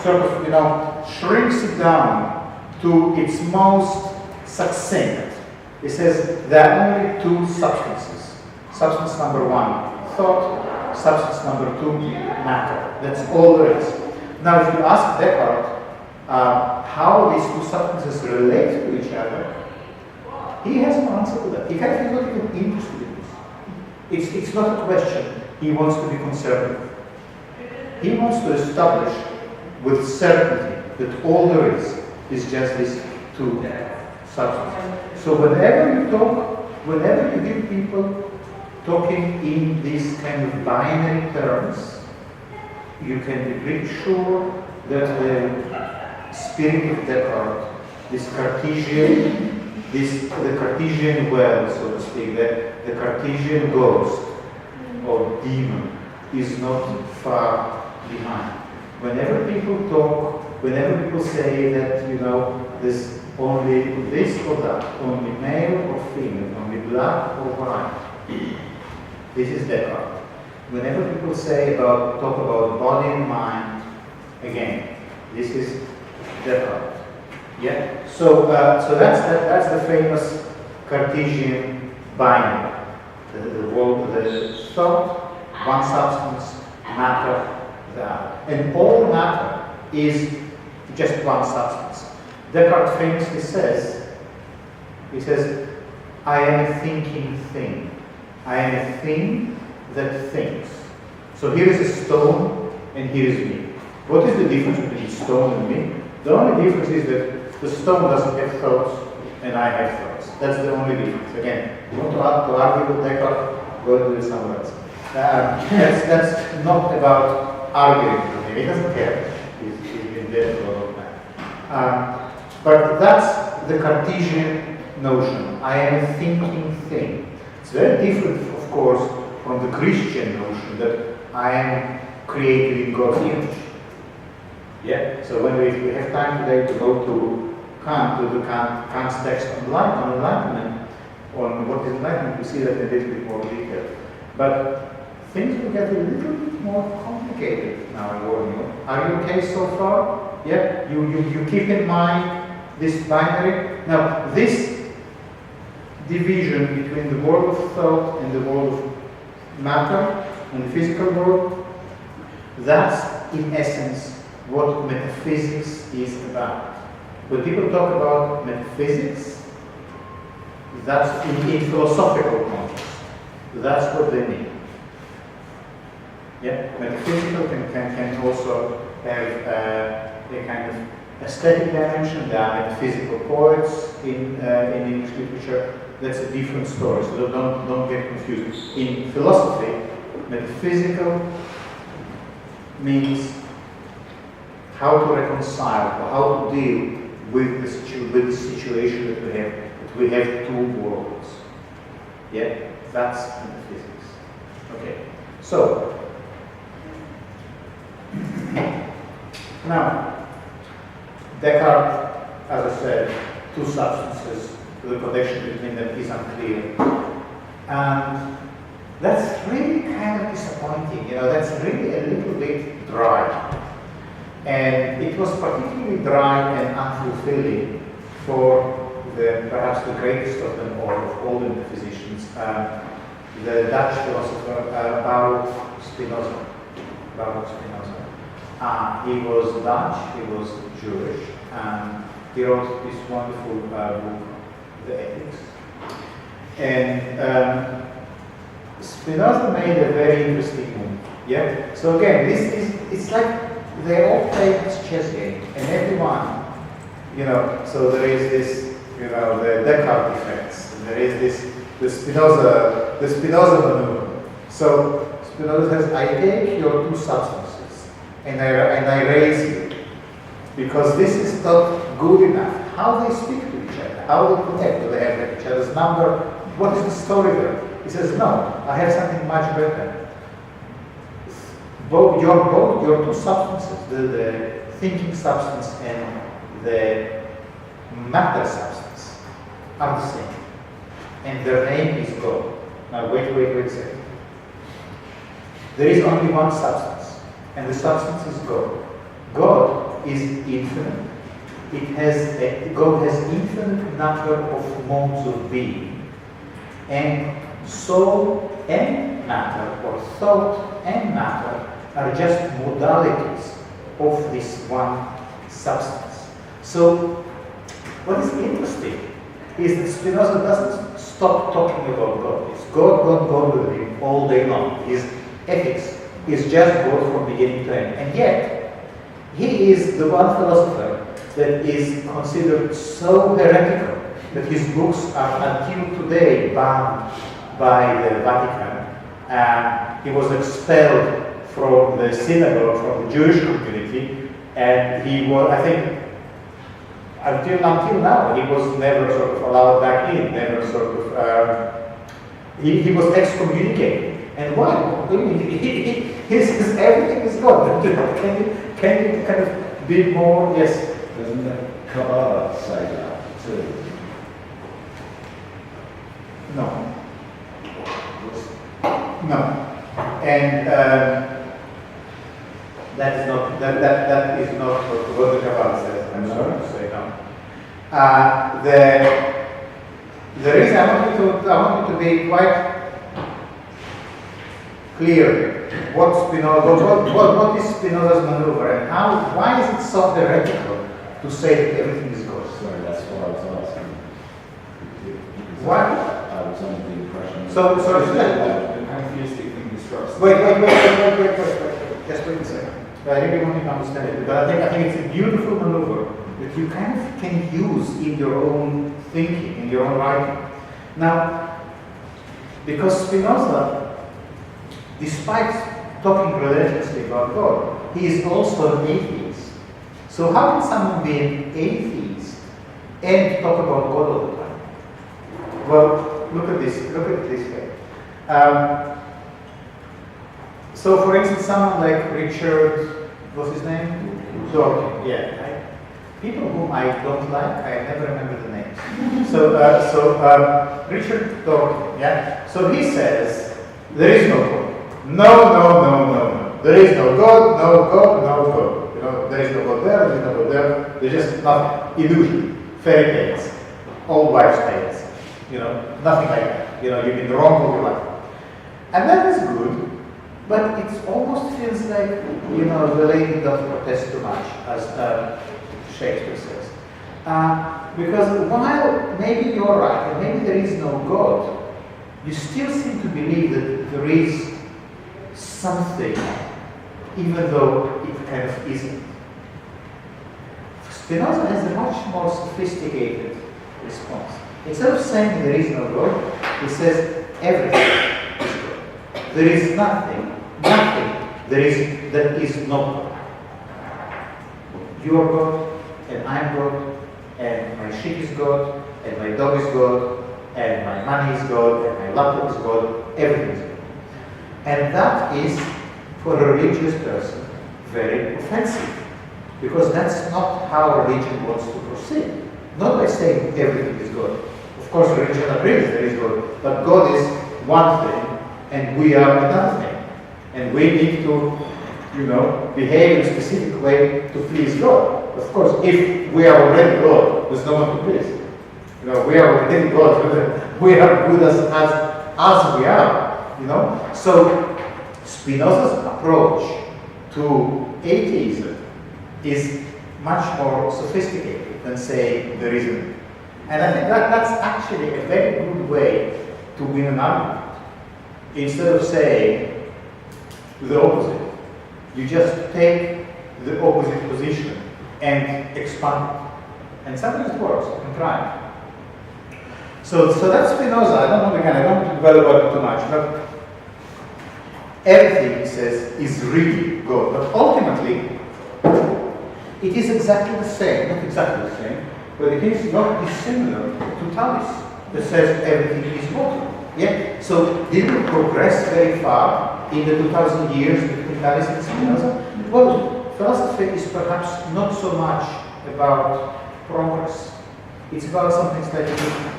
sort of, you know, shrinks it down to its most succinct. He says there are only two substances. Substance number one, thought. Substance number two, matter. That's all there is. Now, if you ask Descartes how these two substances relate to each other, he has no answer to that. He kind of is not even interested in this. It's not a question he wants to be conservative. He wants to establish with certainty that all there is just these two substances. So whenever you talk, whenever you give people talking in these kind of binary terms, you can be pretty sure that the spirit of Descartes, this Cartesian, the Cartesian well, so to speak, the Cartesian ghost or demon is not far behind. Whenever people talk, whenever people say that, you know, there's only this or that, only male or female, only black or white, this is Descartes. Whenever people talk about body and mind, again, this is Descartes. Yeah. So that's the famous Cartesian binary. The thought, one substance, matter, the other, and all matter is just one substance. Descartes famously says, he says, "I am a thinking thing. I am a thing that thinks." So here is a stone and here is me. What is the difference between stone and me? The only difference is that the stone doesn't have thoughts and I have thoughts. That's the only difference. Again, you want to argue with Descartes, go do it somewhere else. That's not about arguing with him. He doesn't care. He's been there for a long time. But that's the Cartesian notion. I am a thinking thing. It's very different, of course, from the Christian notion that I am created in God's image. Yeah. So when we have time today to go to Kant's text on enlightenment, on what is enlightenment, we see that in a little bit more detail. But things will get a little bit more complicated now, I warn you. Are you okay so far? Yeah? You keep in mind this binary? Now, this division between the world of thought and the world of matter and the physical world, that's in essence what metaphysics is about. When people talk about metaphysics, that's in philosophical context. That's what they mean. Yeah, metaphysical can also have a kind of aesthetic dimension. There are metaphysical poets in English literature. That's a different story. So don't get confused. In philosophy, metaphysical means how to reconcile, or how to deal with the situation that we have. That we have two worlds. Yeah, that's metaphysics. Okay, so now Descartes, as I said, two substances, the connection between them is unclear. And that's really kind of disappointing, that's really a little bit dry. And it was particularly dry and unfulfilling for perhaps the greatest of them all, of all the physicians, the Dutch philosopher Baruch Spinoza. He was Dutch, he was Jewish, and he wrote this wonderful book, The Ethics. And Spinoza made a very interesting move. Yeah. So again, it's like they all play this chess game, and everyone, so there is this, the Descartes effects, and there is the Spinoza maneuver. So Spinoza says, I take your two substances and I raise you, because this is not good enough. How they speak to each other, how they connect, do they have each other's number? What is the story there? He says, no, I have something much better. Both your two substances, the thinking substance and the matter substance, are the same. And their name is God. Now wait a second. There is only one substance, and the substance is God. God is infinite. God has infinite number of modes of being. And soul and matter, or thought and matter, are just modalities of this one substance. So, what is interesting is that Spinoza doesn't stop talking about God. It's God with him all day long. His ethics is just God from beginning to end. And yet, he is the one philosopher that is considered so heretical that his books are until today banned by the Vatican. He was expelled from the synagogue, from the Jewish community, and he was, I think, until now, he was never sort of allowed back in, never sort of, he was excommunicated. And why? He says everything is God. Can you kind of be more, yes? Doesn't the Kabbalah say that too? No. No. And that is not what the Kabbalah says. I'm sorry to say no. The reason I want you to be quite clear what is Spinoza's maneuver and why is it so heretical to say that everything is God? Sorry, that's what I was asking. Why? I was under the impression. The pantheistic thing disrupts. Wait. Just wait a second. I really want you to understand it, but I think it's a beautiful maneuver that you kind of can use in your own thinking, in your own writing. Now, because Spinoza, despite talking relentlessly about God, he is also an atheist. So how can someone be an atheist and talk about God all the time? Well, look at it this way. So, for instance, someone like Richard, what's his name? Dawkins. Yeah. People whom I don't like, I never remember the names. So Richard Dawkins. Yeah. So he says there is no God. No. There is no God. No God. No God. There is no God there. There is no God there. There's just nothing. Illusion. Fairy tales. Old wives' tales. Nothing like that. You've been wrong all your life. And that is good. But it almost feels like, the lady doesn't protest too much, as Shakespeare says. Because while maybe you're right, and maybe there is no God, you still seem to believe that there is something, even though it kind of isn't. Spinoza has a much more sophisticated response. Instead of saying there is no God, he says everything is God. There is nothing that is not God. You are God, and I am God, and my sheep is God, and my dog is God, and my money is God, and my laptop is God, everything is God. And that is, for a religious person, very offensive. because that's not how religion wants to proceed. Not by saying everything is good. Of course, religion agrees there is God, but God is one thing, and we are another thing. And we need to, behave in a specific way to please God. Of course, if we are already God, there's no one to please. We are already God. We are good as we are. So Spinoza's approach to atheism is much more sophisticated than saying there isn't. And I think that's actually a very good way to win an argument. Instead of saying the opposite, you just take the opposite position and expand it. And sometimes it works. You can try it. So that's Spinoza. I don't want to dwell about it too much, but everything, he says, is really God. But ultimately, it is exactly the same, not exactly the same, but it is not dissimilar to Thales, that says everything is water. Yeah? So did we progress very far in the 2000 years between Thales and Spinoza? Well, philosophy is perhaps not so much about progress. It's about something slightly different.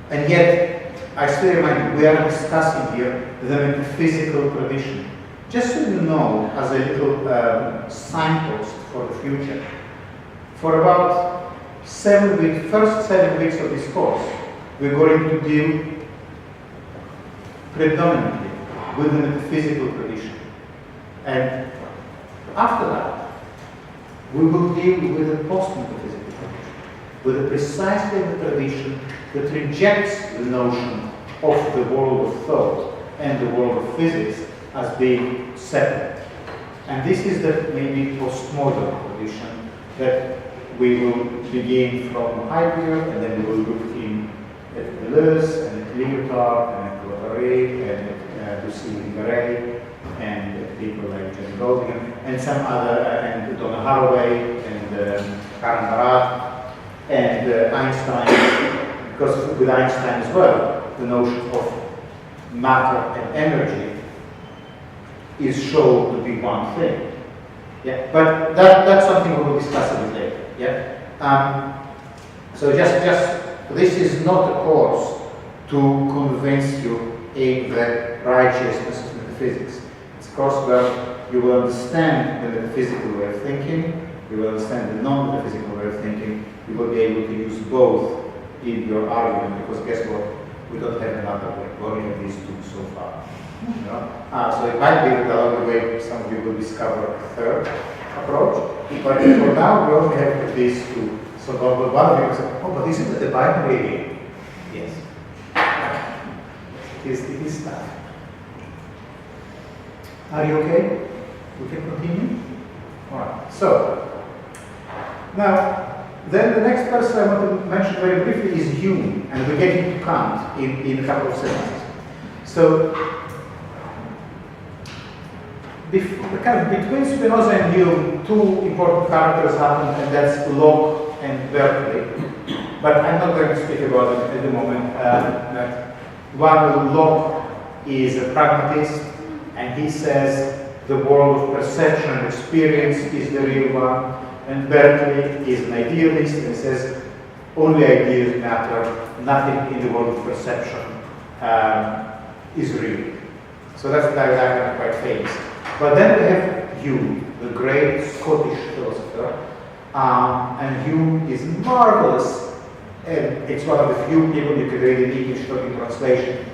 And yet, I still remind you, we are discussing here the metaphysical tradition. Just so you know, as a little signpost for the future, for about first 7 weeks of this course, we're going to deal predominantly with the metaphysical tradition. And after that, we will deal with the post-metaphysical tradition, with precisely the tradition that rejects the notion of the world of thought and the world of physics as being separate. And this is the maybe postmodern tradition that we will begin from Heidegger, and then we will look in at Deleuze, and at Lyotard, and at Guattari, and at Lucille Garay, and at people like Jane Golding, and some other, and Donna Haraway, and Karen Barat, and Einstein, because with Einstein as well, the notion of matter and energy is shown to be one thing. Yeah, but that's something we will discuss a bit later. Yeah. So just this is not a course to convince you in the righteousness of metaphysics. It's a course where you will understand the metaphysical way of thinking, you will understand the non-metaphysical way of thinking, you will be able to use both in your argument, because guess what? We don't have another way. We only have these two so far. So it might be that along the way some of you will discover a third approach, but for now we only have these two. So one of you will say, oh, but isn't it the binary again? Yes. It is that. Are you okay? We can continue? Alright. So now then the next person I want to mention very briefly is Hume, and we get into Kant in a couple of sentences. So between Spinoza and Hume, two important characters happen, and that's Locke and Berkeley. But I'm not going to speak about it at the moment. One, Locke is a pragmatist, and he says the world of perception and experience is the real one. And Berkeley is an idealist, and he says only ideas matter, nothing in the world of perception is real. So that's the diagram, quite famous. But then we have Hume, the great Scottish philosopher, and Hume is marvelous, and it's one of the few people you can read in English talking translation,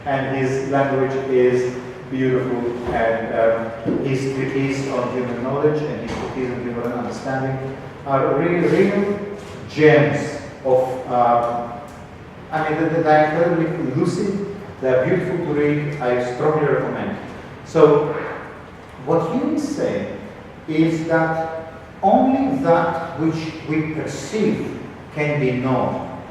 and his language is beautiful, and his treatise on human knowledge and his treatise on human understanding are real gems of, they're incredibly lucid, they're beautiful to read, I strongly recommend. So, what Hume is saying is that only that which we perceive can be known,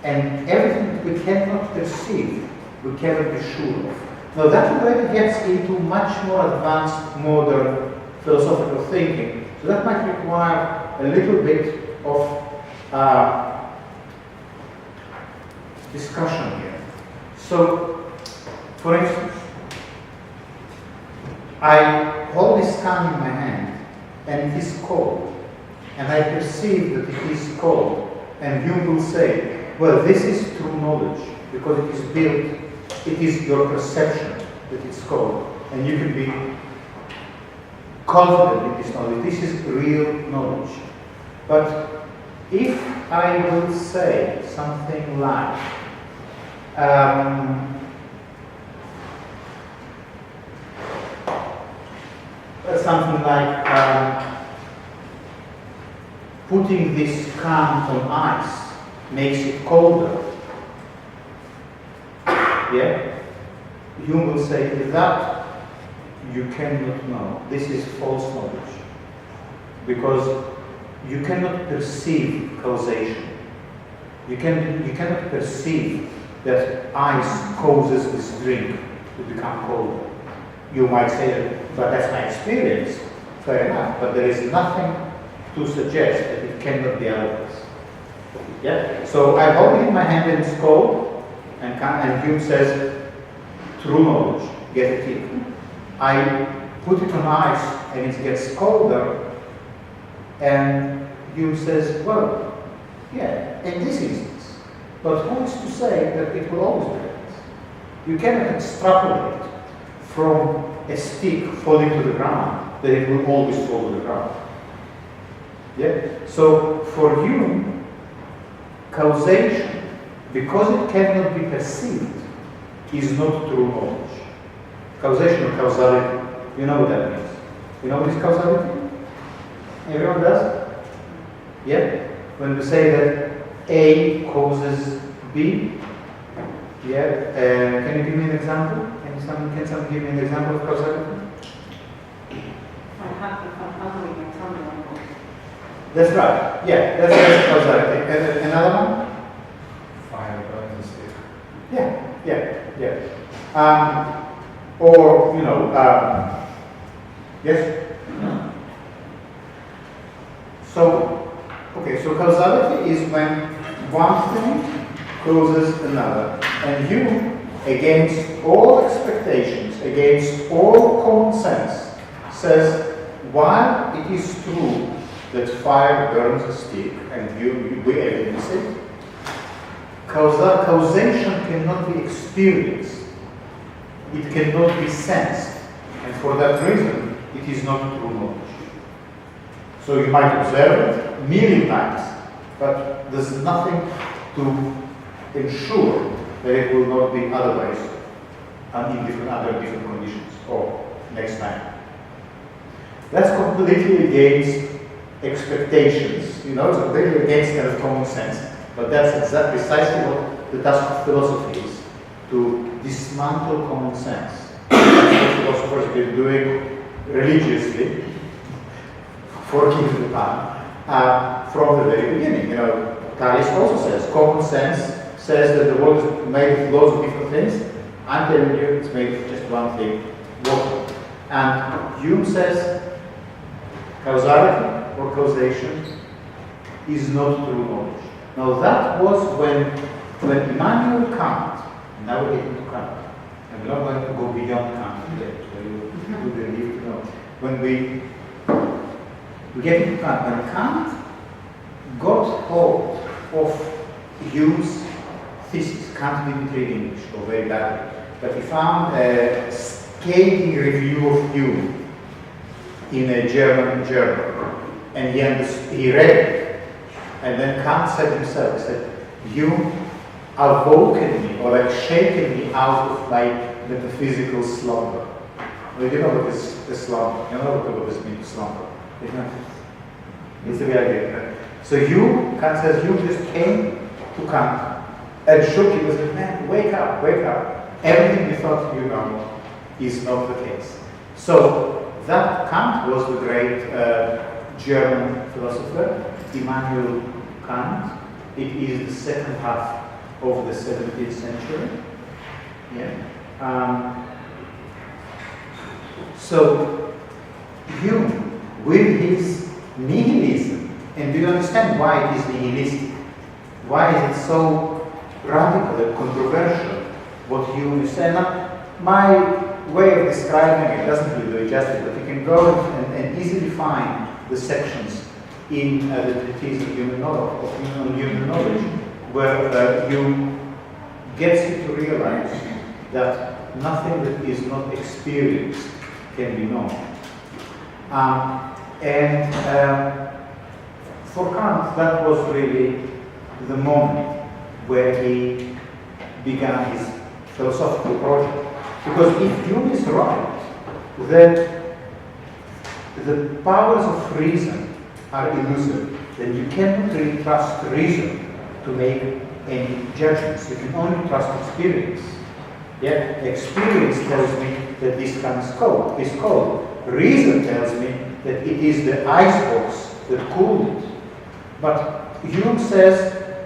and everything that we cannot perceive, we cannot be sure of. Now that already gets into much more advanced modern philosophical thinking, so that might require a little bit of discussion here. So, for instance, I hold this can in my hand and it is cold, and I perceive that it is cold, and you will say, well, this is true knowledge, because it is built, it is your perception that it's cold, and you can be confident in this knowledge. This is real knowledge. But if I will say something like, putting this can on ice makes it colder. Yeah? You will say that you cannot know. This is false knowledge. Because you cannot perceive causation. You cannot perceive that ice causes this drink to become colder. You might say that, but that's my experience. Fair enough, but there is nothing to suggest that it cannot be otherwise. Yeah? So I hold it in my hand and it's cold, and Hume says, true knowledge, get it in. I put it on ice and it gets colder, and Hume says, well, yeah, in this instance. But who is to say that it will always be like this? You cannot extrapolate from a stick falling to the ground that it will always fall to the ground. Yeah? So for Hume, causation, because it cannot be perceived, is not true knowledge. Causation or causality, you know what that means. You know what is causality? Everyone does? Yeah? When we say that A causes B, yeah? Can you give me an example? Can someone give me an example of causality? That's right. Yeah, that's causality. And another one? Fire burns a stick. Yeah. Or, you know, yes? So, okay, so causality is when one thing causes another. And you, against all expectations, against all common sense, says, while it is true that fire burns a stick, and we evidence it, causation cannot be experienced. It cannot be sensed. And for that reason, it is not true knowledge. So you might observe it a million times, but there's nothing to ensure that it will not be otherwise and in other different conditions or next time. That's completely against expectations. You know, it's completely against kind of common sense. But that's precisely what the task of philosophy is, to dismantle common sense. That's what philosophers have been doing religiously, forgive the pun, from the very beginning. You know, Thales also says, common sense says that the world is made of loads of different things. I'm telling you, it's made of just one thing, water. And Hume says, causality or causation is not true knowledge. Now that was when Immanuel Kant, now we're getting to Kant, and we're not going to go beyond Kant today, so you will need to know. When we get into Kant, when Kant got hold of Hume's thesis, Kant didn't read English, or very badly, but he found a scathing review of Hume in a German journal, and he read it. And then Kant said himself, he said, Hume awoken me, or like shaken me out of my metaphysical slumber. Well, you know what is the slumber? You know what this means, slumber? It's the idea. Right? So Hume, Kant says, Hume just came to Kant and shook him and said, man, wake up, wake up. Everything you thought you know is not the case. So that Kant was the great German philosopher, Immanuel Kant. It is the second half of the 17th century. Yeah. So Hume, with his nihilism, and do you understand why it is nihilistic? Why is it so radical and controversial what Hume is saying? Now, my way of describing it doesn't really do it justice, but you can go and easily find the sections in the treatise of human knowledge, where you gets you to realize that nothing that is not experienced can be known. For Kant, that was really the moment where he began his philosophical project. Because if Hume is right, that the powers of reason are illusory, then you cannot really trust reason to make any judgments. You can only trust experience. Yeah? Experience tells me that this can is cold. Reason tells me that it is the icebox that cooled it. But Hume says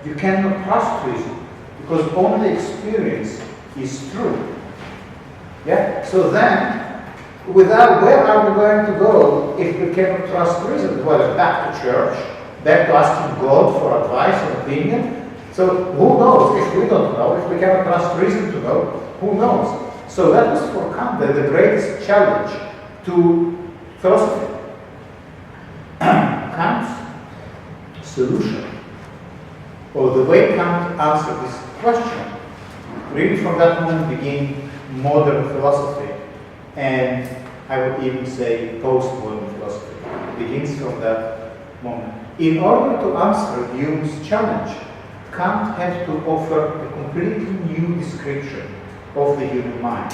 you cannot trust reason because only experience is true. Yeah? So then, where are we going to go if we cannot trust reason? Well, back to church, back to asking God for advice and opinion. So who knows? If we don't know, if we cannot trust reason to know, who knows? So that was for Kant the greatest challenge to philosophy. Kant's solution, or the way Kant answered this question, really from that moment began modern philosophy, and I would even say post-modern philosophy. It begins from that moment. In order to answer Hume's challenge, Kant had to offer a completely new description of the human mind.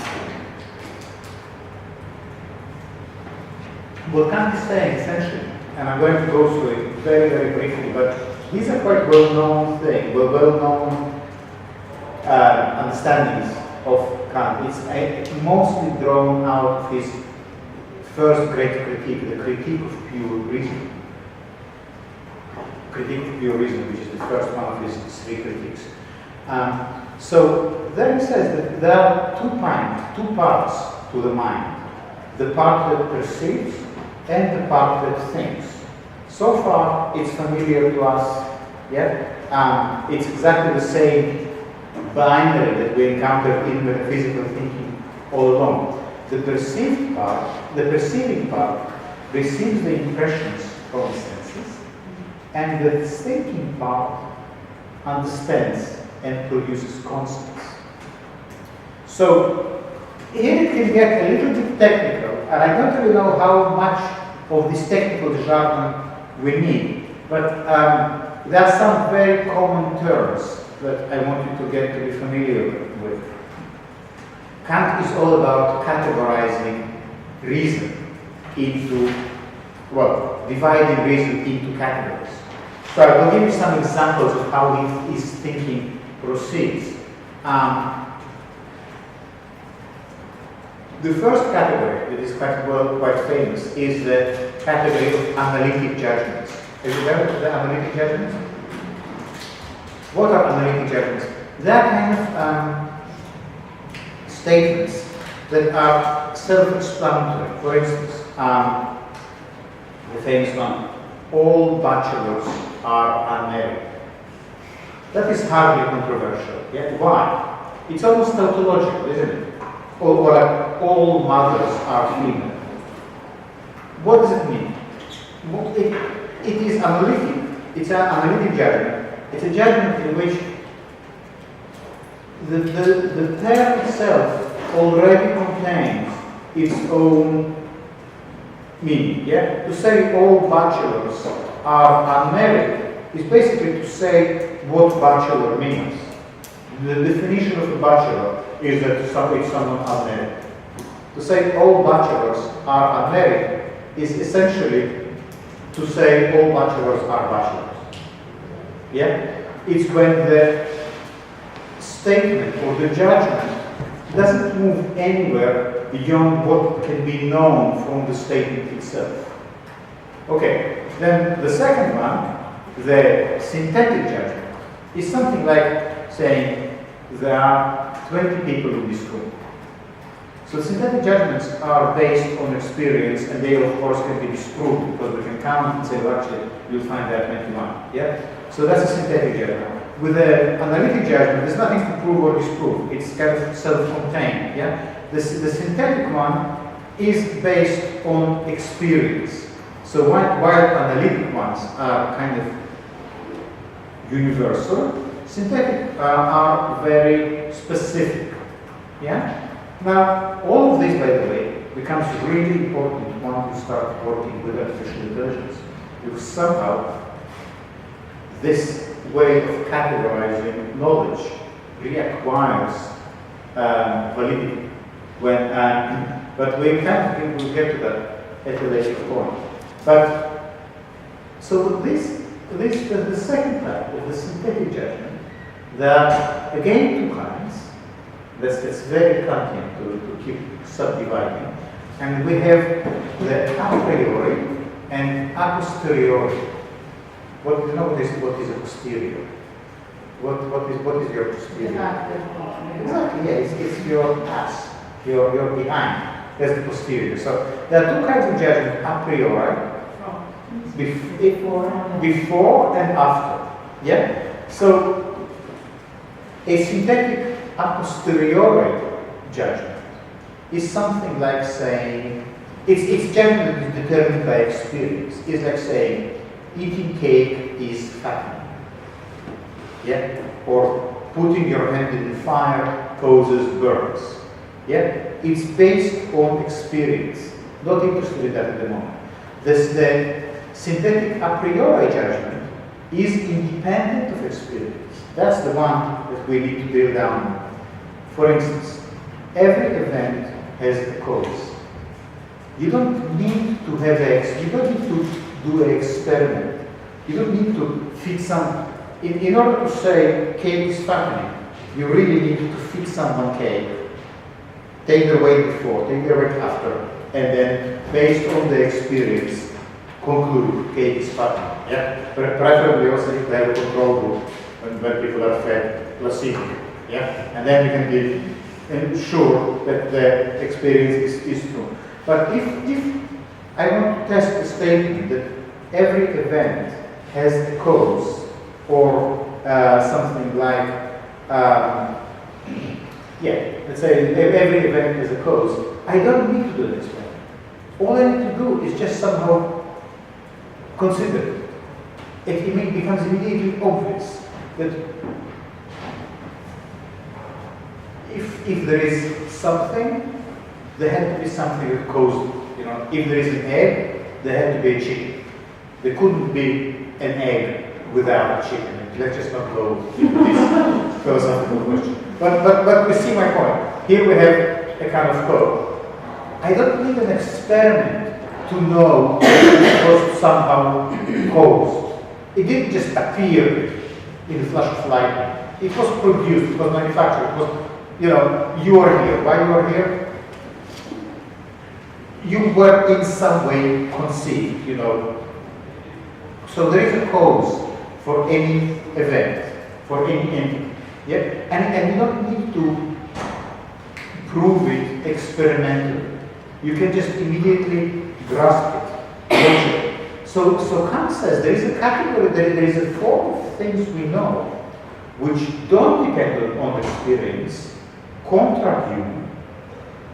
What Kant is saying essentially, and I'm going to go through it very, very briefly, but these are quite well-known things, well-known understandings of Kant. It's mostly drawn out of his first great critique, the critique of pure reason. Critique of pure reason, which is the first one of his three critiques. So there he says that there are two parts to the mind. The part that perceives and the part that thinks. So far, it's familiar to us, yeah? It's exactly the same binary that we encountered in metaphysical thinking all along. The perceiving part receives the impressions from the senses, and the thinking part understands and produces concepts. So here it can get a little bit technical, and I don't really know how much of this technical jargon we need, but there are some very common terms that I want you to get to be familiar with. Kant is all about categorizing reason into, well, dividing reason into categories. So I will give you some examples of how his thinking proceeds. The first category that is quite famous is the category of analytic judgments. Have you heard of the analytic judgments? What are analytic judgments? They are kind of statements that are self-explanatory. For instance, the famous one, all bachelors are unmarried. That is hardly controversial. Yeah? Why? It's almost tautological, isn't it? Or like all mothers are female. What does it mean? It is analytic. It's an analytic judgment. It's a judgment in which the term itself already contains its own meaning. Yeah? To say all bachelors are unmarried is basically to say what bachelor means. The definition of a bachelor is that it's someone unmarried. To say all bachelors are unmarried is essentially to say all bachelors are bachelors. Yeah? It's when the statement or the judgment doesn't move anywhere beyond what can be known from the statement itself. Okay, then the second one, the synthetic judgment, is something like saying there are 20 people in this room. So synthetic judgments are based on experience, and they of course can be disproved because we can count and say, well, actually, you'll find there are 21. Yeah? So that's a synthetic judgment. With an analytic judgment, there's nothing to prove or disprove. It's kind of self-contained. Yeah? The synthetic one is based on experience. So while analytic ones are kind of universal, synthetic are very specific. Yeah? Now, all of this, by the way, becomes really important once you start working with artificial intelligence. Because somehow, this way of categorizing knowledge reacquires validity. But we'll get to that at a later point. But so the second type of the synthetic judgment, that again two kinds. That's very Kantian to keep subdividing. And we have the a priori and a posteriori. What is a posterior? What is your posterior? Exactly, yeah, it's your past, your behind. That's the posterior. So there are two kinds of judgment: a priori, before and after. Yeah. So a synthetic a posteriori judgment is something like saying it's generally determined by experience. It's like saying eating cake is fattening. Yeah. Or putting your hand in the fire causes burns. Yeah. It's based on experience. Not interested in that at the moment. The synthetic a priori judgment is independent of experience. That's the one that we need to drill down on. For instance, every event has a cause. You don't need to have you don't need to do an experiment. You don't need to fit some. In order to say cake is fattening, you really need to feed someone cake. Take the weight before, take the weight after, and then based on the experience, conclude cake is fattening. Yeah, but preferably also if they have a control group when people are fed placebo. Yeah, and then we can be sure that the experience is true. But if I want to test the statement that every event has a cause, or something like, let's say every event has a cause, I don't need to do an experiment. All I need to do is just somehow consider it. It becomes immediately obvious that if there is something, there had to be something that caused it. You know, if there is an egg, there had to be a chicken. There couldn't be an egg without a chicken. Let's just not go into this philosophical question. But we see my point. Here we have a kind of code. I don't need an experiment to know that it was somehow caused. It didn't just appear in a flash of lightning. It was produced, it was manufactured, it was, you are here. Why you are here? You were in some way conceived, So there is a cause for any event, for any entity. Yeah? And you don't need to prove it experimentally. You can just immediately grasp it. So Kant says there is a category, there is a form of things we know which don't depend on experience, contra human.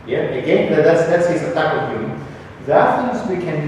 Yeah, again, that's his attack on human. There are things we can